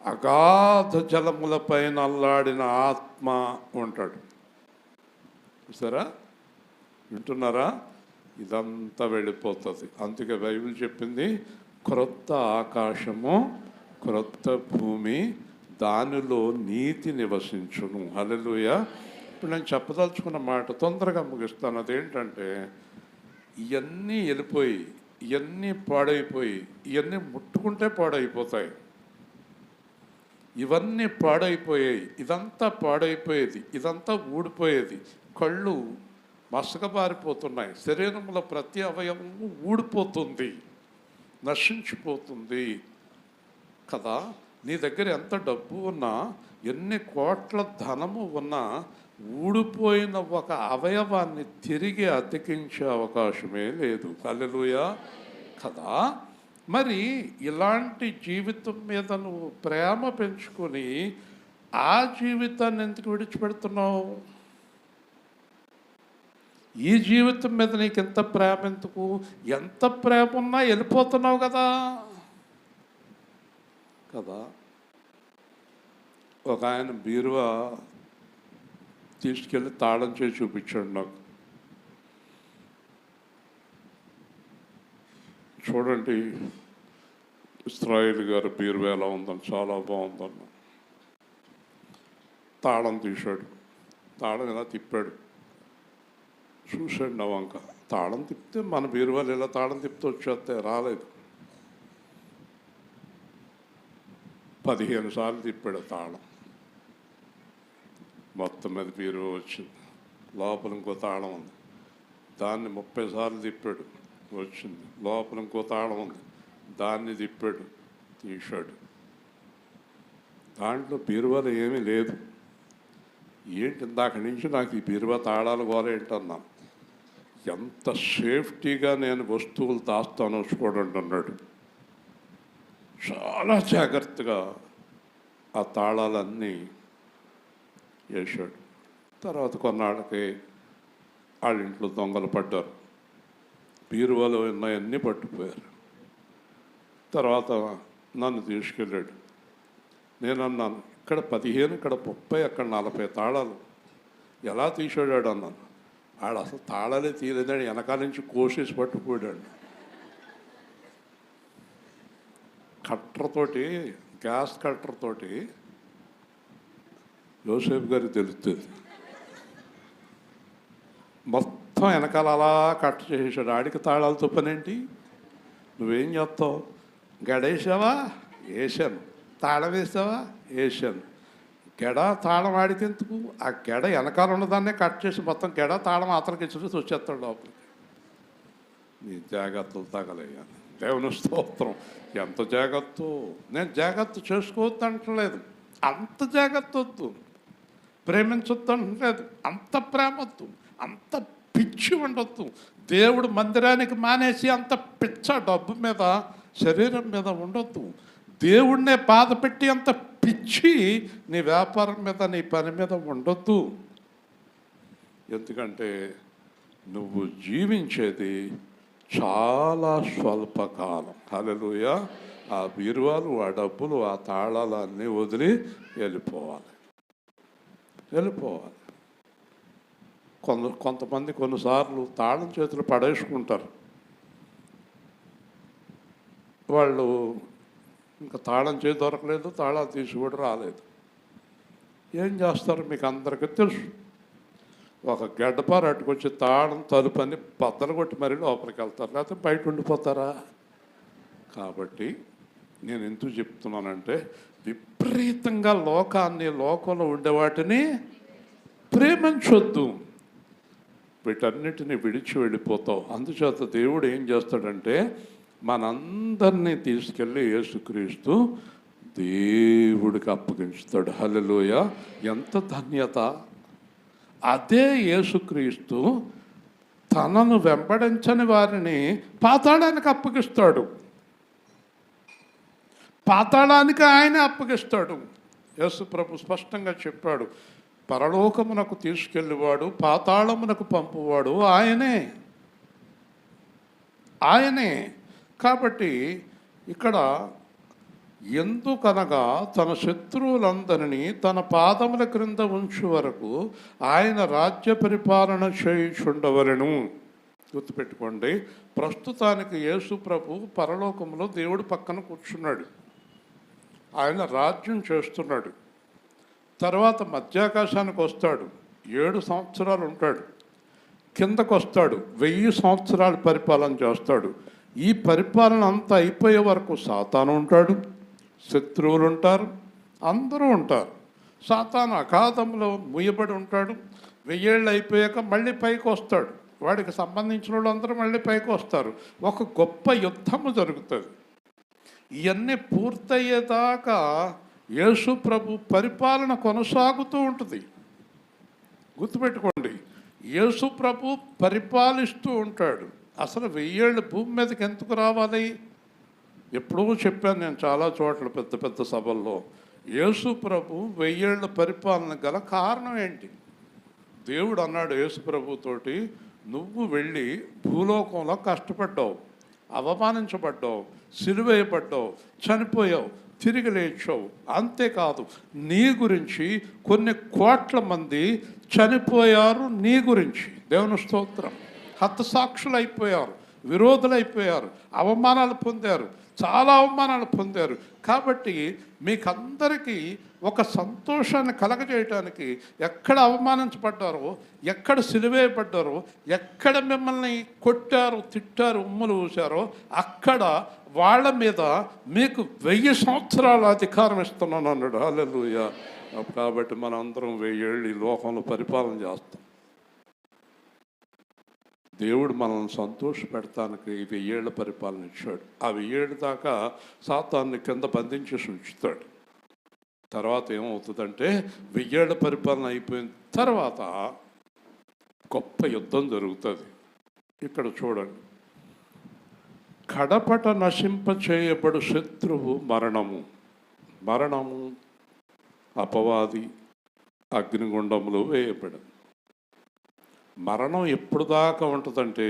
అగాధ జలములపైన అల్లాడిన ఆత్మ ఉంటాడు. చూసారా? వింటున్నారా? ఇదంతా వెళ్ళిపోతుంది. అందుకే బైబిల్ చెప్పింది, క్రొత్త ఆకాశము, క్రొత్త భూమి, దానిలో నీతి నివసించును. హల్లెలూయా. ఇప్పుడు నేను చెప్పదలుచుకున్న మాట తొందరగా ముగిస్తాను. అదేంటంటే, ఇవన్నీ వెళ్ళిపోయి, ఇవన్నీ పాడైపోయి, ఇవన్నీ ముట్టుకుంటే పాడైపోతాయి. ఇవన్నీ పాడైపోయాయి, ఇదంతా పాడైపోయేది, ఇదంతా ఊడిపోయేది. కళ్ళు మసకబారిపోతున్నాయి, శరీరంలో ప్రతి అవయవము ఊడిపోతుంది, నశించిపోతుంది కదా. నీ దగ్గర ఎంత డబ్బు ఉన్నా, ఎన్ని కోట్ల ధనము ఉన్నా, ఊడిపోయిన ఒక అవయవాన్ని తిరిగి అతికించే అవకాశమే లేదు. హల్లెలూయా కదా. మరి ఇలాంటి జీవితం మీద నువ్వు ప్రేమ పెంచుకొని ఆ జీవితాన్ని ఎందుకు విడిచిపెడుతున్నావు? ఈ జీవితం మీద నీకు ఎంత ప్రేమ ఎందుకు? ఎంత ప్రేమ ఉన్నా వెళ్ళిపోతున్నావు కదా. ఒక ఆయన బీరువా తీసుకెళ్ళి తాళం చేసి చూపించాడు నాకు. చూడండి ఇస్రాయేల్ గారు బీరువా ఎలా ఉందని, చాలా బాగుందన్న. తాళం తీశాడు, తాళం ఎలా తిప్పాడు చూశాడు నా వంక. తాళం తిప్పితే మన బీరువాలు ఎలా తాళం తిప్పితే వచ్చేస్తే రాలేదు. 15 సార్లు తిప్పాడు తాళం, మొత్తం మీద బీరువా వచ్చింది. లోపల ఇంకో తాళం ఉంది, దాన్ని 30 సార్లు తిప్పాడు, వచ్చింది. లోపల ఇంకో తాళం ఉంది, దాన్ని తిప్పాడు, తీశాడు. దాంట్లో బీరువాలో ఏమీ లేదు. ఏంటి ఇందాక నుంచి నాకు ఈ బీరువా తాళాలు గోలేంటన్నాను. ఎంత సేఫ్టీగా నేను వస్తువులు దాస్తానో చూడండి అన్నాడు. చాలా జాగ్రత్తగా ఆ తాళాలన్నీ వేశాడు. తర్వాత కొన్నాళ్ళకి వాళ్ళ ఇంట్లో దొంగలు పడ్డారు, బీరువాలో ఉన్నాయన్నీ పట్టుకుపోయారు. తర్వాత నన్ను తీసుకెళ్ళాడు. నేను అన్నాను, ఇక్కడ 15, ఇక్కడ 30, అక్కడ 40 తాళాలు ఎలా తీసాడు అన్నాను. ఆడు అసలు తాళాలే తీయలేదని వెనకాల నుంచి కోసేసి పట్టుకుపోయాడు. కట్టర్తోటి, గ్యాస్ కట్టర్తోటి యోసేపు గారికి తెలుస్తుంది. మొత్తం వెనకాల అలా కట్ చేసేసాడు. ఆడికి తాళాలతో పనేంటి? నువ్వేం చేస్తావు? గడేసావా? వేసాను. తాళం వేసావా? వేసాను. గెడ తాళం ఆడికి ఎందుకు? ఆ గెడ వెనకాల ఉన్నదాన్నే కట్ చేసి మొత్తం గెడ తాళం అతనికి ఇచ్చేసి వచ్చేస్తాడు లోపలికి. నీ జాగ్రత్తలు తగలేయాలి. దేవుని స్తోత్రం. ఎంత జాగ్రత్త! నేను జాగ్రత్త చేసుకోవద్దు అంటలేదు, అంత జాగ్రత్త వద్దు. ప్రేమించొద్దు అంటలేదు, అంత ప్రేమ వద్దు. అంత పిచ్చి ఉండొద్దు. దేవుడు మందిరానికి మానేసి అంత పిచ్చ డబ్బు మీద, శరీరం మీద ఉండొద్దు. దేవుడినే బాధ పెట్టి అంత పిచ్చి నీ వ్యాపారం మీద, నీ పని మీద ఉండొద్దు. ఎందుకంటే నువ్వు జీవించేది చాలా స్వల్పకాలం. హల్లెలూయా. ఆ బీరువాలు, ఆ డబ్బులు, ఆ తాళాలు అన్నీ వదిలి వెళ్ళిపోవాలి. కొంతమంది కొన్నిసార్లు తాళం చేతులు పడేసుకుంటారు. వాళ్ళు ఇంకా తాళం చేతి దొరకలేదు, తాళాలు తీసి కూడా రాలేదు. ఏం చేస్తారు మీకు అందరికీ తెలుసు. ఒక గడ్డపార అట్టుకొచ్చి తాళం తలుపని బద్దలు కొట్టి మరీ లోపలికి వెళ్తారు, లేకపోతే బయట ఉండిపోతారా? కాబట్టి నేను ఎందుకు చెప్తున్నానంటే, విపరీతంగా లోకంలో ఉండేవాటిని ప్రేమించొద్దు. వీటన్నిటిని విడిచి వెళ్ళిపోతావు. అందుచేత దేవుడు ఏం చేస్తాడంటే, మనందరినీ తీసుకెళ్ళి యేసుక్రీస్తు దేవుడికి అప్పగించుతాడు. హల్లెలూయా. ఎంత ధన్యత! అదే యేసుక్రీస్తు తనను వెంబడించని వారిని పాతాళానికి అప్పగిస్తాడు. పాతాళానికి ఆయనే అప్పగిస్తాడు. యేసు ప్రభు స్పష్టంగా చెప్పాడు, పరలోకమునకు తీసుకెళ్ళేవాడు, పాతాళమునకు పంపువాడు ఆయనే. కాబట్టి ఇక్కడ ఎందుకనగా తన శత్రువులందరినీ తన పాదముల క్రింద ఉంచు వరకు ఆయన రాజ్య పరిపాలన చేయుచుండవలెను. గుర్తుపెట్టుకోండి, ప్రస్తుతానికి యేసు ప్రభు పరలోకంలో దేవుడు పక్కన కూర్చున్నాడు. ఆయన రాజ్యం చేస్తున్నాడు. తర్వాత మధ్యాకాశానికి వస్తాడు, 7 సంవత్సరాలు ఉంటాడు. కిందకు వస్తాడు, 1000 సంవత్సరాలు పరిపాలన చేస్తాడు. ఈ పరిపాలన అంతా అయిపోయే వరకు సాతాను ఉంటాడు, శత్రువులు ఉంటారు, అందరూ ఉంటారు. సాతాను అగాధంలో ముయ్యబడి ఉంటాడు. 1000 ఏళ్ళు అయిపోయాక మళ్ళీ పైకి వస్తాడు. వాడికి సంబంధించిన వాళ్ళందరూ మళ్ళీ పైకి వస్తారు. ఒక గొప్ప యుద్ధము జరుగుతుంది. ఇవన్నీ పూర్తయ్యేదాకా యేసు ప్రభు పరిపాలన కొనసాగుతూ ఉంటుంది. గుర్తుపెట్టుకోండి, యేసు ప్రభు పరిపాలిస్తూ ఉంటాడు. అసలు 1000 ఏళ్ళు భూమి మీదకి ఎందుకు రావాలి? ఎప్పుడూ చెప్పాను నేను చాలా చోట్ల, పెద్ద పెద్ద సభల్లో. యేసు ప్రభు 1000 ఏళ్ళ పరిపాలన గల కారణం ఏంటి? దేవుడు అన్నాడు యేసు ప్రభుతోటి, నువ్వు వెళ్ళి భూలోకంలో కష్టపడ్డావు, అవమానించబడ్డావు, సిలువేయబడ్డావు, చనిపోయావు, తిరిగి లేచావు. అంతేకాదు, నీ గురించి కొన్ని కోట్ల మంది చనిపోయారు. నీ గురించి, దేవుని స్తోత్రం, హతసాక్షులు అయిపోయారు, విరోధులైపోయారు, అవమానాలు పొందారు, చాలా అవమానాలు పొందారు. కాబట్టి మీకందరికీ ఒక సంతోషాన్ని కలగజేయటానికి, ఎక్కడ అవమానించబడ్డారో, ఎక్కడ సిలువేయబడ్డారో, ఎక్కడ మిమ్మల్ని కొట్టారు, తిట్టారు, ఉమ్ములు ఊశారో, అక్కడ వాళ్ళ మీద మీకు 1000 సంవత్సరాల అధికారం ఇస్తున్నాను అన్నాడు. హల్లెలూయా. కాబట్టి మనం అందరం 1000 ఏళ్ళు ఈ లోకంలో పరిపాలన చేస్తాం. దేవుడు మనల్ని సంతోష పెడతానికి 1000 ఏళ్ళ పరిపాలన ఇచ్చాడు. ఆ 1000 ఏళ్ళ దాకా సాతాన్ని కింద బంధించేసి ఉంచుతాడు. తర్వాత ఏమవుతుందంటే, 1000 ఏళ్ళ పరిపాలన అయిపోయిన తర్వాత గొప్ప యుద్ధం జరుగుతుంది. ఇక్కడ చూడండి, కడపట నశింప చేయబడు శత్రువు మరణము అపవాది అగ్నిగుండంలో వేయబడింది. మరణం ఎప్పుడు దాకా ఉంటుందంటే,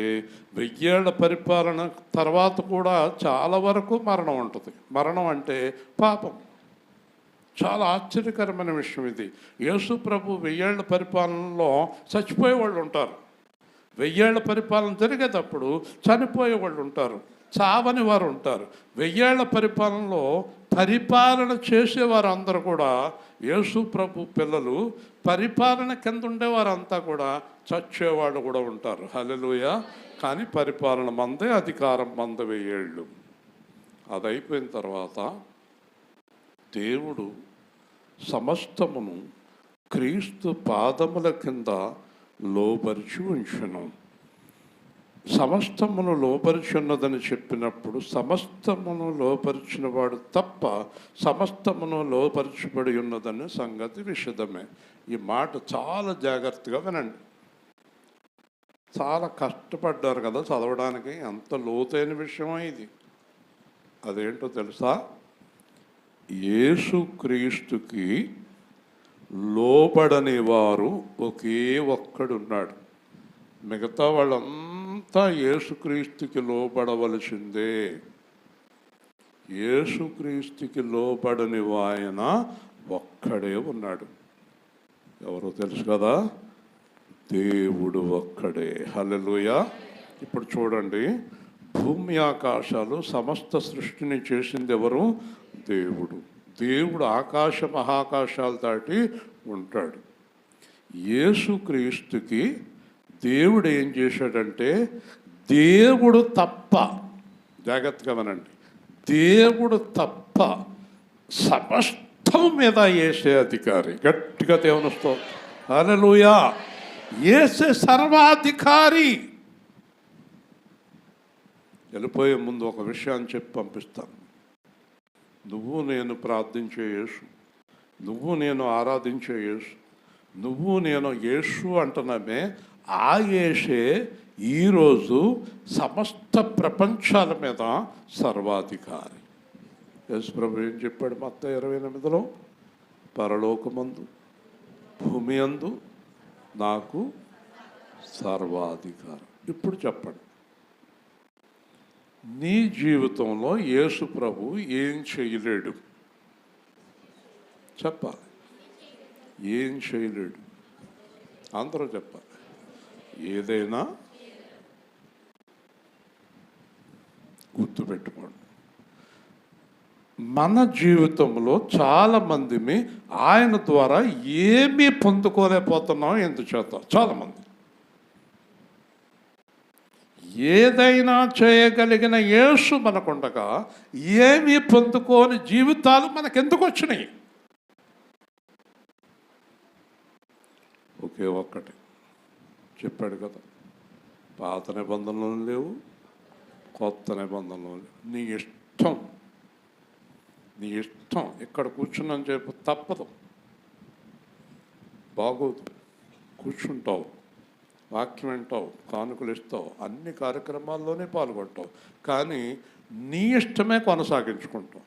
1000 ఏళ్ల పరిపాలన తర్వాత కూడా చాలా వరకు మరణం ఉంటుంది. మరణం అంటే పాపం. చాలా ఆశ్చర్యకరమైన విషయం ఇది. యేసు ప్రభు 1000 ఏళ్ల పరిపాలనలో చచ్చిపోయే వాళ్ళు ఉంటారు. 1000 పరిపాలన జరిగేటప్పుడు చనిపోయే వాళ్ళు ఉంటారు, చావని వారు ఉంటారు. 1000 పరిపాలనలో పరిపాలన చేసేవారు అందరూ కూడా యేసు ప్రభు పిల్లలు. పరిపాలన కింద ఉండేవారంతా కూడా చచ్చేవాళ్ళు కూడా ఉంటారు. హల్లెలూయా. కానీ పరిపాలన మందే, అధికారం మంద 1000 ఏళ్ళు. అది అయిపోయిన తర్వాత దేవుడు సమస్తమును క్రీస్తు పాదముల కింద లోబరిచి ఉంచును. సమస్తమును లోపరిచున్నదని చెప్పినప్పుడు సమస్తమును లోపరిచిన వాడు తప్ప సమస్తమును లోపరచబడి ఉన్నదనే సంగతి విషదమే. ఈ మాట చాలా జాగ్రత్తగా వినండి. చాలా కష్టపడ్డారు కదా చదవడానికి, ఎంత లోతైన విషయమో ఇది. అదేంటో తెలుసా? యేసుక్రీస్తుకి లోబడని వారు ఒకే ఒక్కడున్నాడు. మిగతా వాళ్ళంతా యేసుక్రీస్తుకి లోబడవలసిందే. యేసుక్రీస్తుకి లోబడని ఆయన ఒక్కడే ఉన్నాడు. ఎవరో తెలుసు కదా? దేవుడు ఒక్కడే. హల్లెలూయా. ఇప్పుడు చూడండి, భూమి ఆకాశాలు సమస్త సృష్టిని చేసింది ఎవరు? దేవుడు. దేవుడు ఆకాశ మహాకాశాలు దాటి ఉంటాడు. యేసుక్రీస్తుకి దేవుడు ఏం చేశాడంటే, దేవుడు తప్ప, జాగ్రత్తగా వినండి, దేవుడు తప్ప సమస్తం మీద యేసే అధికారి. గట్టిగా దేవుని స్తోత్రం. హల్లెలూయా. యేసే సర్వాధికారి. వెళ్ళిపోయే ముందు ఒక విషయాన్ని చెప్పి పంపిస్తాను. నువ్వు నేను ప్రార్థించే యేసు, నువ్వు నేను ఆరాధించే యేసు, నువ్వు నేను యేసు అంటున్నామే, ఆ యేసే ఈరోజు సమస్త ప్రపంచాల మీద సర్వాధికారి. యేసు ప్రభు ఏం చెప్పాడు మత్తయి 28లో? పరలోకమందు భూమి అందు నాకు సర్వాధికారం. ఇప్పుడు చెప్పండి, నీ జీవితంలో యేసు ప్రభు ఏం చేయలేడు? చెప్పాలి. ఏం చేయలేడు? అందరూ చెప్పాలి. ఏదైనా గుర్తుపెట్టుకోండి. మన జీవితంలో చాలామంది ఆయన ద్వారా ఏమీ పొందుకోలేకపోతున్నాం. ఎందుచేత? చాలామంది ఏదైనా చేయగలిగిన యేసు మనకుండగా ఏమీ పొందుకోని జీవితాలు మనకెందుకు వచ్చినాయి? ఒకే ఒక్కటి చెప్పాడు కదా, పాత నిబంధనలు లేవు, కొత్త నిబంధనలు లేవు. నీ ఇష్టం, నీ ఇష్టం. ఇక్కడ కూర్చున్నాను చెప్పు, తప్పదు, బాగోదు. కూర్చుంటావు, వాక్యం వింటావు, కానుకలు ఇస్తావు, అన్ని కార్యక్రమాల్లోనే పాల్గొంటావు, కానీ నీ ఇష్టమే కొనసాగించుకుంటావు.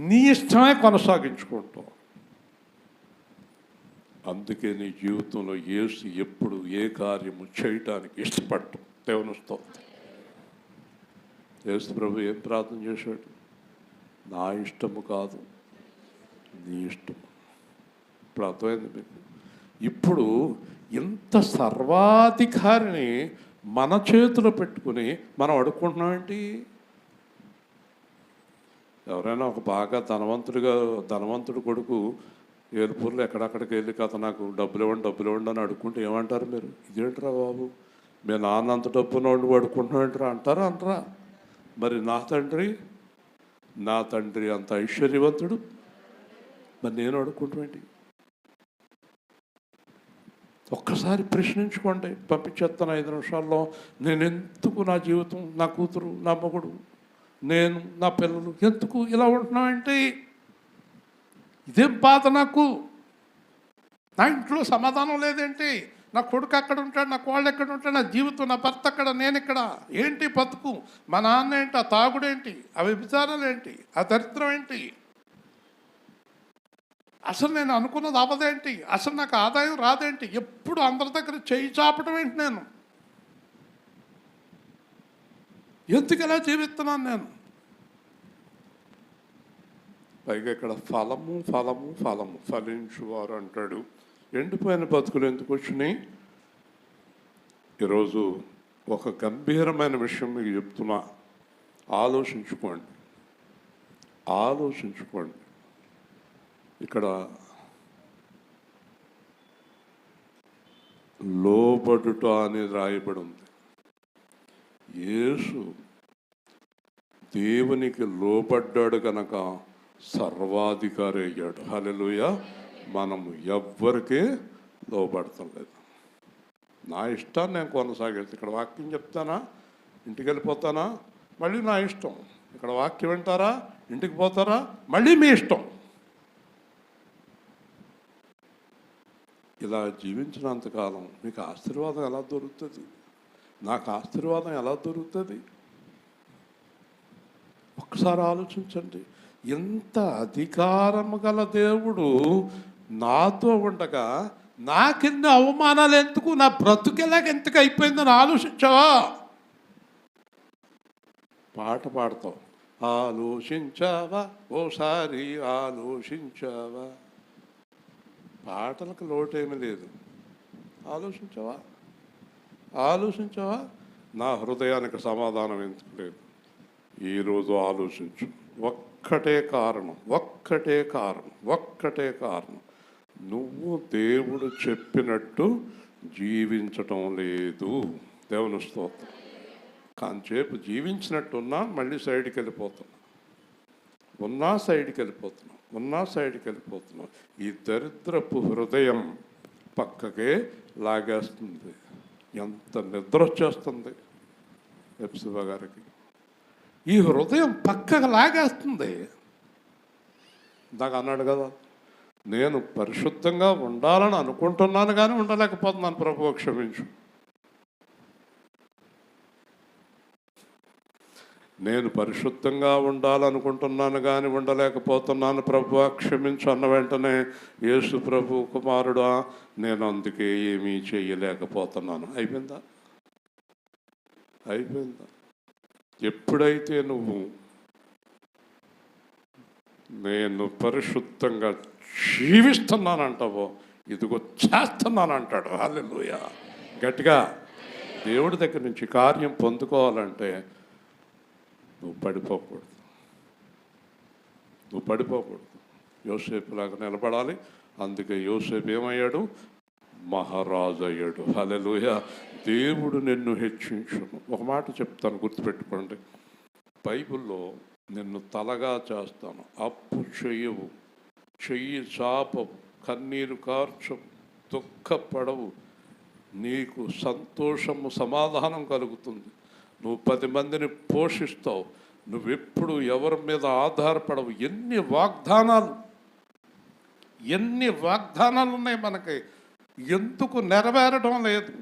నీ ఇష్టమే కొనసాగించుకుంటావు. అందుకే నీ జీవితంలో యేసు ఎప్పుడు ఏ కార్యము చేయటానికి ఇష్టపడటం. దేవుని స్తోత్రం. యేసు ప్రభు ఏం ప్రార్థన చేశాడు? నా ఇష్టము కాదు, నీ ఇష్టము. ఇప్పుడు అర్థమైంది మీకు? ఇప్పుడు ఇంత సర్వాధికారిని మన చేతిలో పెట్టుకుని మనం అడుక్కుంటున్నామేంటి? ఎవరైనా ఒక బాగా ధనవంతుడు కొడుకు ఏలుపూర్లో ఎక్కడక్కడికి వెళ్ళి కథ నాకు డబ్బులు ఇవ్వండి అని అడుక్కుంటే ఏమంటారు మీరు? ఇదేంట్రా బాబు, మీ నాన్న అంత డబ్బున్నోడు అడుక్కుంటున్నాంటరా అంటారా? అంటారా? మరి నా తండ్రి అంత ఐశ్వర్యవంతుడు, మరి నేను అడుక్కుంటామేంటి? ఒక్కసారి ప్రశ్నించుకోండి. పంపించేస్తాను 5 నిమిషాల్లో. నేను ఎందుకు నా జీవితం, నా కూతురు, నా మొగుడు, నేను, నా పిల్లలు ఎందుకు ఇలా ఉంటున్నామంటే? ఇదేం బాధ నాకు? నా ఇంట్లో సమాధానం లేదేంటి? నా కొడుకు అక్కడ ఉంటాడు, నా కోళ్ళు ఎక్కడ ఉంటాడు, నా జీవితం, నా భర్త అక్కడ, నేను ఇక్కడ. ఏంటి బతుకు? మా నాన్న ఏంటి? ఆ తాగుడేంటి? ఆ వ్యభిచారాలు ఏంటి? ఆ దరిద్రం ఏంటి? అసలు నేను అనుకున్నది అవ్వదేంటి? అసలు నాకు ఆదాయం రాదేంటి? ఎప్పుడు అందరి దగ్గర చేయి చాపటం ఏంటి? నేను ఎందుకు ఇలా జీవిస్తున్నాను నేను? పైగా ఇక్కడ ఫలము ఫలించువారు అంటాడు. ఎండిపోయిన బతుకులు ఎందుకు వచ్చినాయి? ఈరోజు ఒక గంభీరమైన విషయం మీకు చెప్తున్నా, ఆలోచించుకోండి. ఇక్కడ లోబడుట అనేది రాయబడి ఉంది. యేసు దేవునికి లోబడ్డాడు కనుక సర్వాధికారి అయ్యాడు. హల్లెలూయా. మనము ఎవ్వరికీ లోబడటం లేదు. నా ఇష్టాన్ని నేను కొనసాగేది. ఇక్కడ వాక్యం చెప్తానా, ఇంటికి వెళ్ళిపోతానా, మళ్ళీ నా ఇష్టం. ఇక్కడ వాక్యం వింటారా, ఇంటికి పోతారా, మళ్ళీ మీ ఇష్టం. ఇలా జీవించినంతకాలం మీకు ఆశీర్వాదం ఎలా దొరుకుతుంది? నాకు ఆశీర్వాదం ఎలా దొరుకుతుంది? ఒక్కసారి ఆలోచించండి. ఎంత అధికారం గల దేవుడు నాతో ఉండగా నాకెన్ని అవమానాలు ఎందుకు, నా బ్రతుకెలాగ ఎందుకు అయిపోయిందని ఆలోచించావా? పాట పాడతావు, ఆలోచించావా ఓసారి ఆలోచించావా. పాటలకు లోటేమీ లేదు. ఆలోచించావా? నా హృదయానికి సమాధానం ఎందుకు లేదు? ఈరోజు ఆలోచించు. ఒక్కటే కారణం, నువ్వు దేవుడు చెప్పినట్టు జీవించటం లేదు. దేవుని స్తోత్రం. కాంచేపు జీవించినట్టున్నా మళ్ళీ సైడ్కి వెళ్ళిపోతున్నా, ఈ దరిద్రపు హృదయం పక్కకే లాగేస్తుంది. ఎంత నిద్ర వచ్చేస్తుంది ఎప్సిబా గారికి. ఈ హృదయం పక్కకు లాగేస్తుంది. ఇందాక అన్నాడు కదా, నేను పరిశుద్ధంగా ఉండాలని అనుకుంటున్నాను కానీ ఉండలేకపోతున్నాను, ప్రభువు క్షమించు. నేను పరిశుద్ధంగా ఉండాలనుకుంటున్నాను కానీ ఉండలేకపోతున్నాను, ప్రభువా క్షమించు అన్న వెంటనే యేసు ప్రభు కుమారుడా నేను అందుకే ఏమీ చేయలేకపోతున్నాను. అయిపోయిందా? ఎప్పుడైతే నువ్వు నేను పరిశుద్ధంగా జీవిస్తున్నానంటావో ఇదిగో చేస్తున్నానంటాడు. హల్లెలూయా. గట్టిగా దేవుడి దగ్గర నుంచి కార్యం పొందుకోవాలంటే నువ్వు పడిపోకూడదు. యోసేపులాగా నిలబడాలి. అందుకే యోసేపు ఏమయ్యాడు? మహారాజు అయ్యాడు. హల్లెలూయా. దేవుడు నిన్ను హెచ్చించును. ఒక మాట చెప్తాను, గుర్తుపెట్టుకోండి. బైబిల్లో నిన్ను తలగా చేస్తాను, అప్పు చెయ్యవు, చెయ్యి చాపవు, కన్నీరు కార్చవు, దుఃఖపడవు, నీకు సంతోషము సమాధానం కలుగుతుంది, నువ్వు 10 మందిని పోషిస్తావు, నువ్వెప్పుడు ఎవరి మీద ఆధారపడవు. ఎన్ని వాగ్దానాలు ఉన్నాయి మనకి, ఎందుకు నెరవేరడం లేదు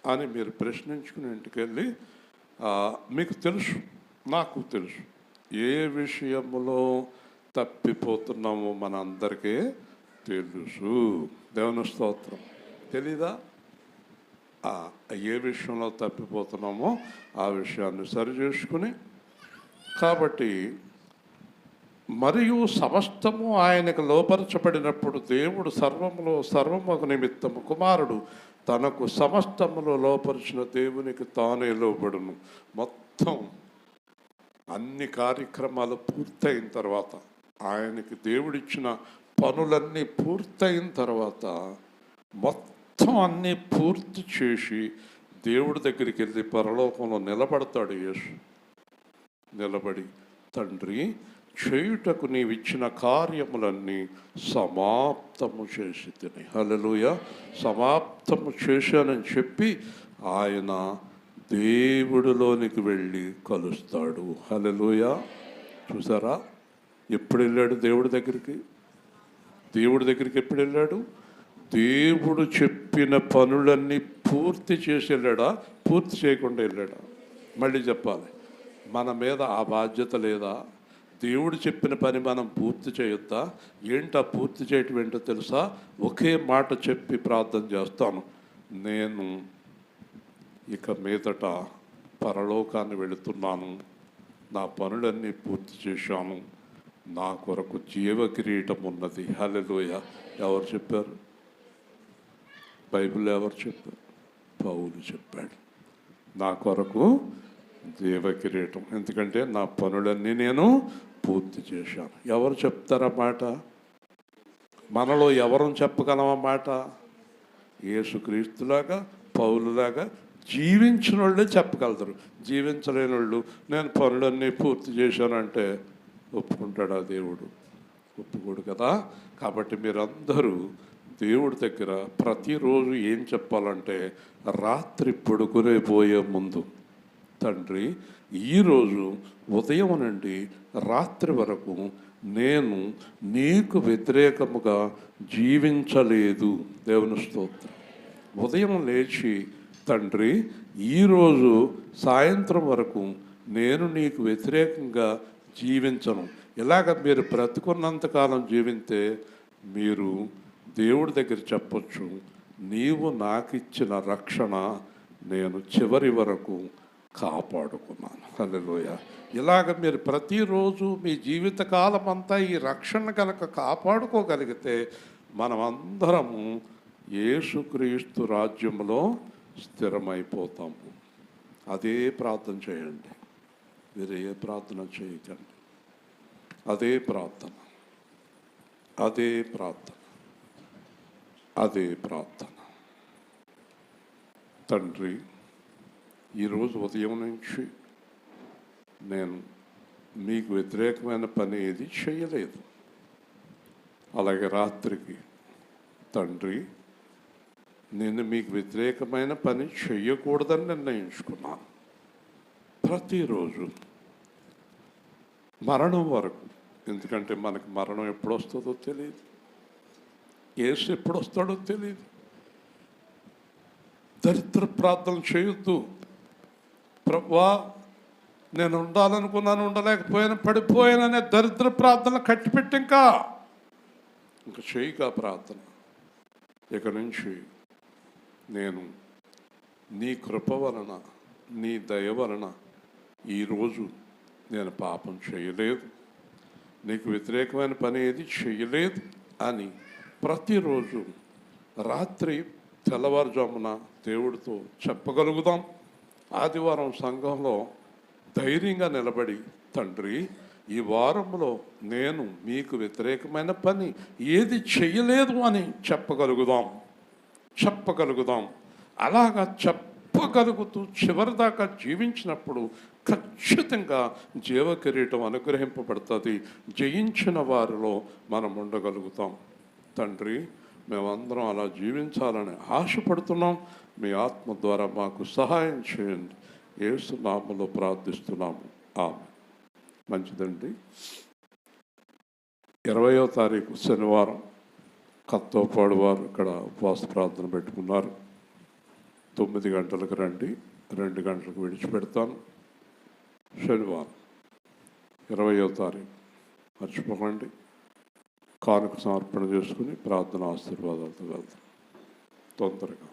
అని మీరు ప్రశ్నించుకుని ఇంటికి వెళ్ళి మీకు తెలుసు, నాకు తెలుసు ఏ విషయంలో తప్పిపోతున్నామో మనందరికీ తెలుసు. దేవుని స్తోత్రం. తెలీదా? ఏ విషయంలో తప్పిపోతున్నామో ఆ విషయాన్ని సరిచేసుకుని, కాబట్టి మరియు సమస్తము ఆయనకు లోపరచబడినప్పుడు దేవుడు సర్వము నిమిత్తము కుమారుడు తనకు సమస్తములో లోపరిచిన దేవునికి తానే లోబడును. మొత్తం అన్ని కార్యక్రమాలు పూర్తయిన తర్వాత, ఆయనకి దేవుడిచ్చిన పనులన్నీ పూర్తయిన తర్వాత, మొత్తం అన్నీ పూర్తి చేసి దేవుడి దగ్గరికి వెళ్ళి పరలోకంలో నిలబడతాడు యేసు. నిలబడి, తండ్రి చేయుటకు నీవిచ్చిన కార్యములన్నీ సమాప్తము చేసి తిని, హల్లెలూయా, సమాప్తము చేశానని చెప్పి ఆయన దేవుడిలోనికి వెళ్ళి కలుస్తాడు. హల్లెలూయా. చూసారా ఎప్పుడు వెళ్ళాడు దేవుడి దగ్గరికి? ఎప్పుడు వెళ్ళాడు? దేవుడు చెప్పిన పనులన్నీ పూర్తి చేసి వెళ్ళాడా? పూర్తి చేయకుండా వెళ్ళాడా? మళ్ళీ చెప్పాలి, మన మీద ఆ బాధ్యత లేదా? దేవుడు చెప్పిన పని మనం పూర్తి చేయొద్దా? ఏంటా పూర్తి చేయటం ఏంటో తెలుసా? ఒకే మాట చెప్పి ప్రార్థన చేస్తాను, నేను ఇక మీదట పరలోకాన్ని వెళుతున్నాను, నా పనులన్నీ పూర్తి చేశాను, నా కొరకు జీవ కిరీటం ఉన్నది. హల్లెలూయా. ఎవరు చెప్పారు? బైబిల్లో ఎవరు చెప్పారు? పౌలు చెప్పాడు. నా కొరకు దేవకిరీటం, ఎందుకంటే నా పనులన్నీ నేను పూర్తి చేశాను. ఎవరు చెప్తారన్నమాట? మనలో ఎవరు చెప్పగలమన్నమాట? యేసుక్రీస్తులాగా, పౌలులాగా జీవించిన వాళ్ళే చెప్పగలుగుతారు. జీవించలేని వాళ్ళు నేను పనులన్నీ పూర్తి చేశానంటే ఒప్పుకుంటాడా దేవుడు? ఒప్పుకోడు కదా. కాబట్టి మీరందరూ దేవుడి దగ్గర ప్రతిరోజు ఏం చెప్పాలంటే, రాత్రి పడుకునే పోయే ముందు, తండ్రి ఈరోజు ఉదయం నుండి రాత్రి వరకు నేను నీకు వ్యతిరేకముగా జీవించలేదు. దేవుని స్తోత్రం. ఉదయం లేచి, తండ్రి ఈరోజు సాయంత్రం వరకు నేను నీకు వ్యతిరేకంగా జీవించను. ఇలాగ మీరు బ్రతుకున్నంతకాలం జీవింతే మీరు దేవుడి దగ్గర చెప్పొచ్చు, నీవు నాకు ఇచ్చిన రక్షణ నేను చివరి వరకు కాపాడుకున్నాను. హల్లెలూయా. ఇలాగ మీరు ప్రతిరోజు మీ జీవితకాలం అంతా ఈ రక్షణ కనుక కాపాడుకోగలిగితే మనమందరము యేసుక్రీస్తు రాజ్యంలో స్థిరమైపోతాము. అదే ప్రార్థన చేయండి, మీరు ఏ ప్రార్థన చేయకండి. అదే ప్రార్థన, అదే ప్రార్థన, అదే ప్రార్థన. తండ్రి ఈరోజు ఉదయం నుంచి నేను మీకు వ్యతిరేకమైన పని ఏది చేయలేదు. అలాగే రాత్రికి, తండ్రి నేను మీకు వ్యతిరేకమైన పని చేయకూడదని నిర్ణయించుకున్నాను. ప్రతిరోజు మరణం వరకు, ఎందుకంటే మనకు మరణం ఎప్పుడు వస్తుందో తెలియదు, యేసు ఎప్పుడు వస్తాడో తెలియదు. దరిద్ర ప్రార్థన చేయొద్దు. ప్రభువా నేను ఉండాలనుకున్నాను, ఉండలేకపోయాను, పడిపోయాననే దరిద్ర ప్రార్థన కట్టిపెట్టి ఇంకా చేయక ప్రార్థన. ఇక నుంచి నేను నీ కృప వలన, నీ దయ వలన ఈరోజు నేను పాపం చేయలేదు, నీకు వ్యతిరేకమైన పని ఏది చేయలేదు అని ప్రతిరోజు రాత్రి తెల్లవారుజామున దేవుడితో చెప్పగలుగుదాం. ఆదివారం సంఘంలో ధైర్యంగా నిలబడి, తండ్రి ఈ వారంలో నేను మీకు వ్యతిరేకమైన పని ఏది చేయలేదు అని చెప్పగలుగుదాం. అలాగా చెప్పగలుగుతూ చివరిదాకా జీవించినప్పుడు ఖచ్చితంగా జీవకిరీటం అనుగ్రహింపబడుతుంది. జయించిన వారిలో మనం ఉండగలుగుతాం. తండ్రి మేమందరం అలా జీవించాలని ఆశపడుతున్నాం. మీ ఆత్మ ద్వారా మాకు సహాయం చేయండి. యేసు నామములో ప్రార్థిస్తున్నాము. ఆమేన్. మంచిదండి. 20వ తారీఖు శనివారం కత్తోపాడు వారు ఇక్కడ ఉపవాస ప్రార్థన పెట్టుకున్నారు. 9 గంటలకు రండి, 2 గంటలకు విడిచిపెడతాను. శనివారం 20వ తారీఖు మర్చిపోకండి. కానుక సమర్పణ చేసుకుని ప్రార్థన ఆశీర్వాదాలతో వెళ్తాం తొందరగా.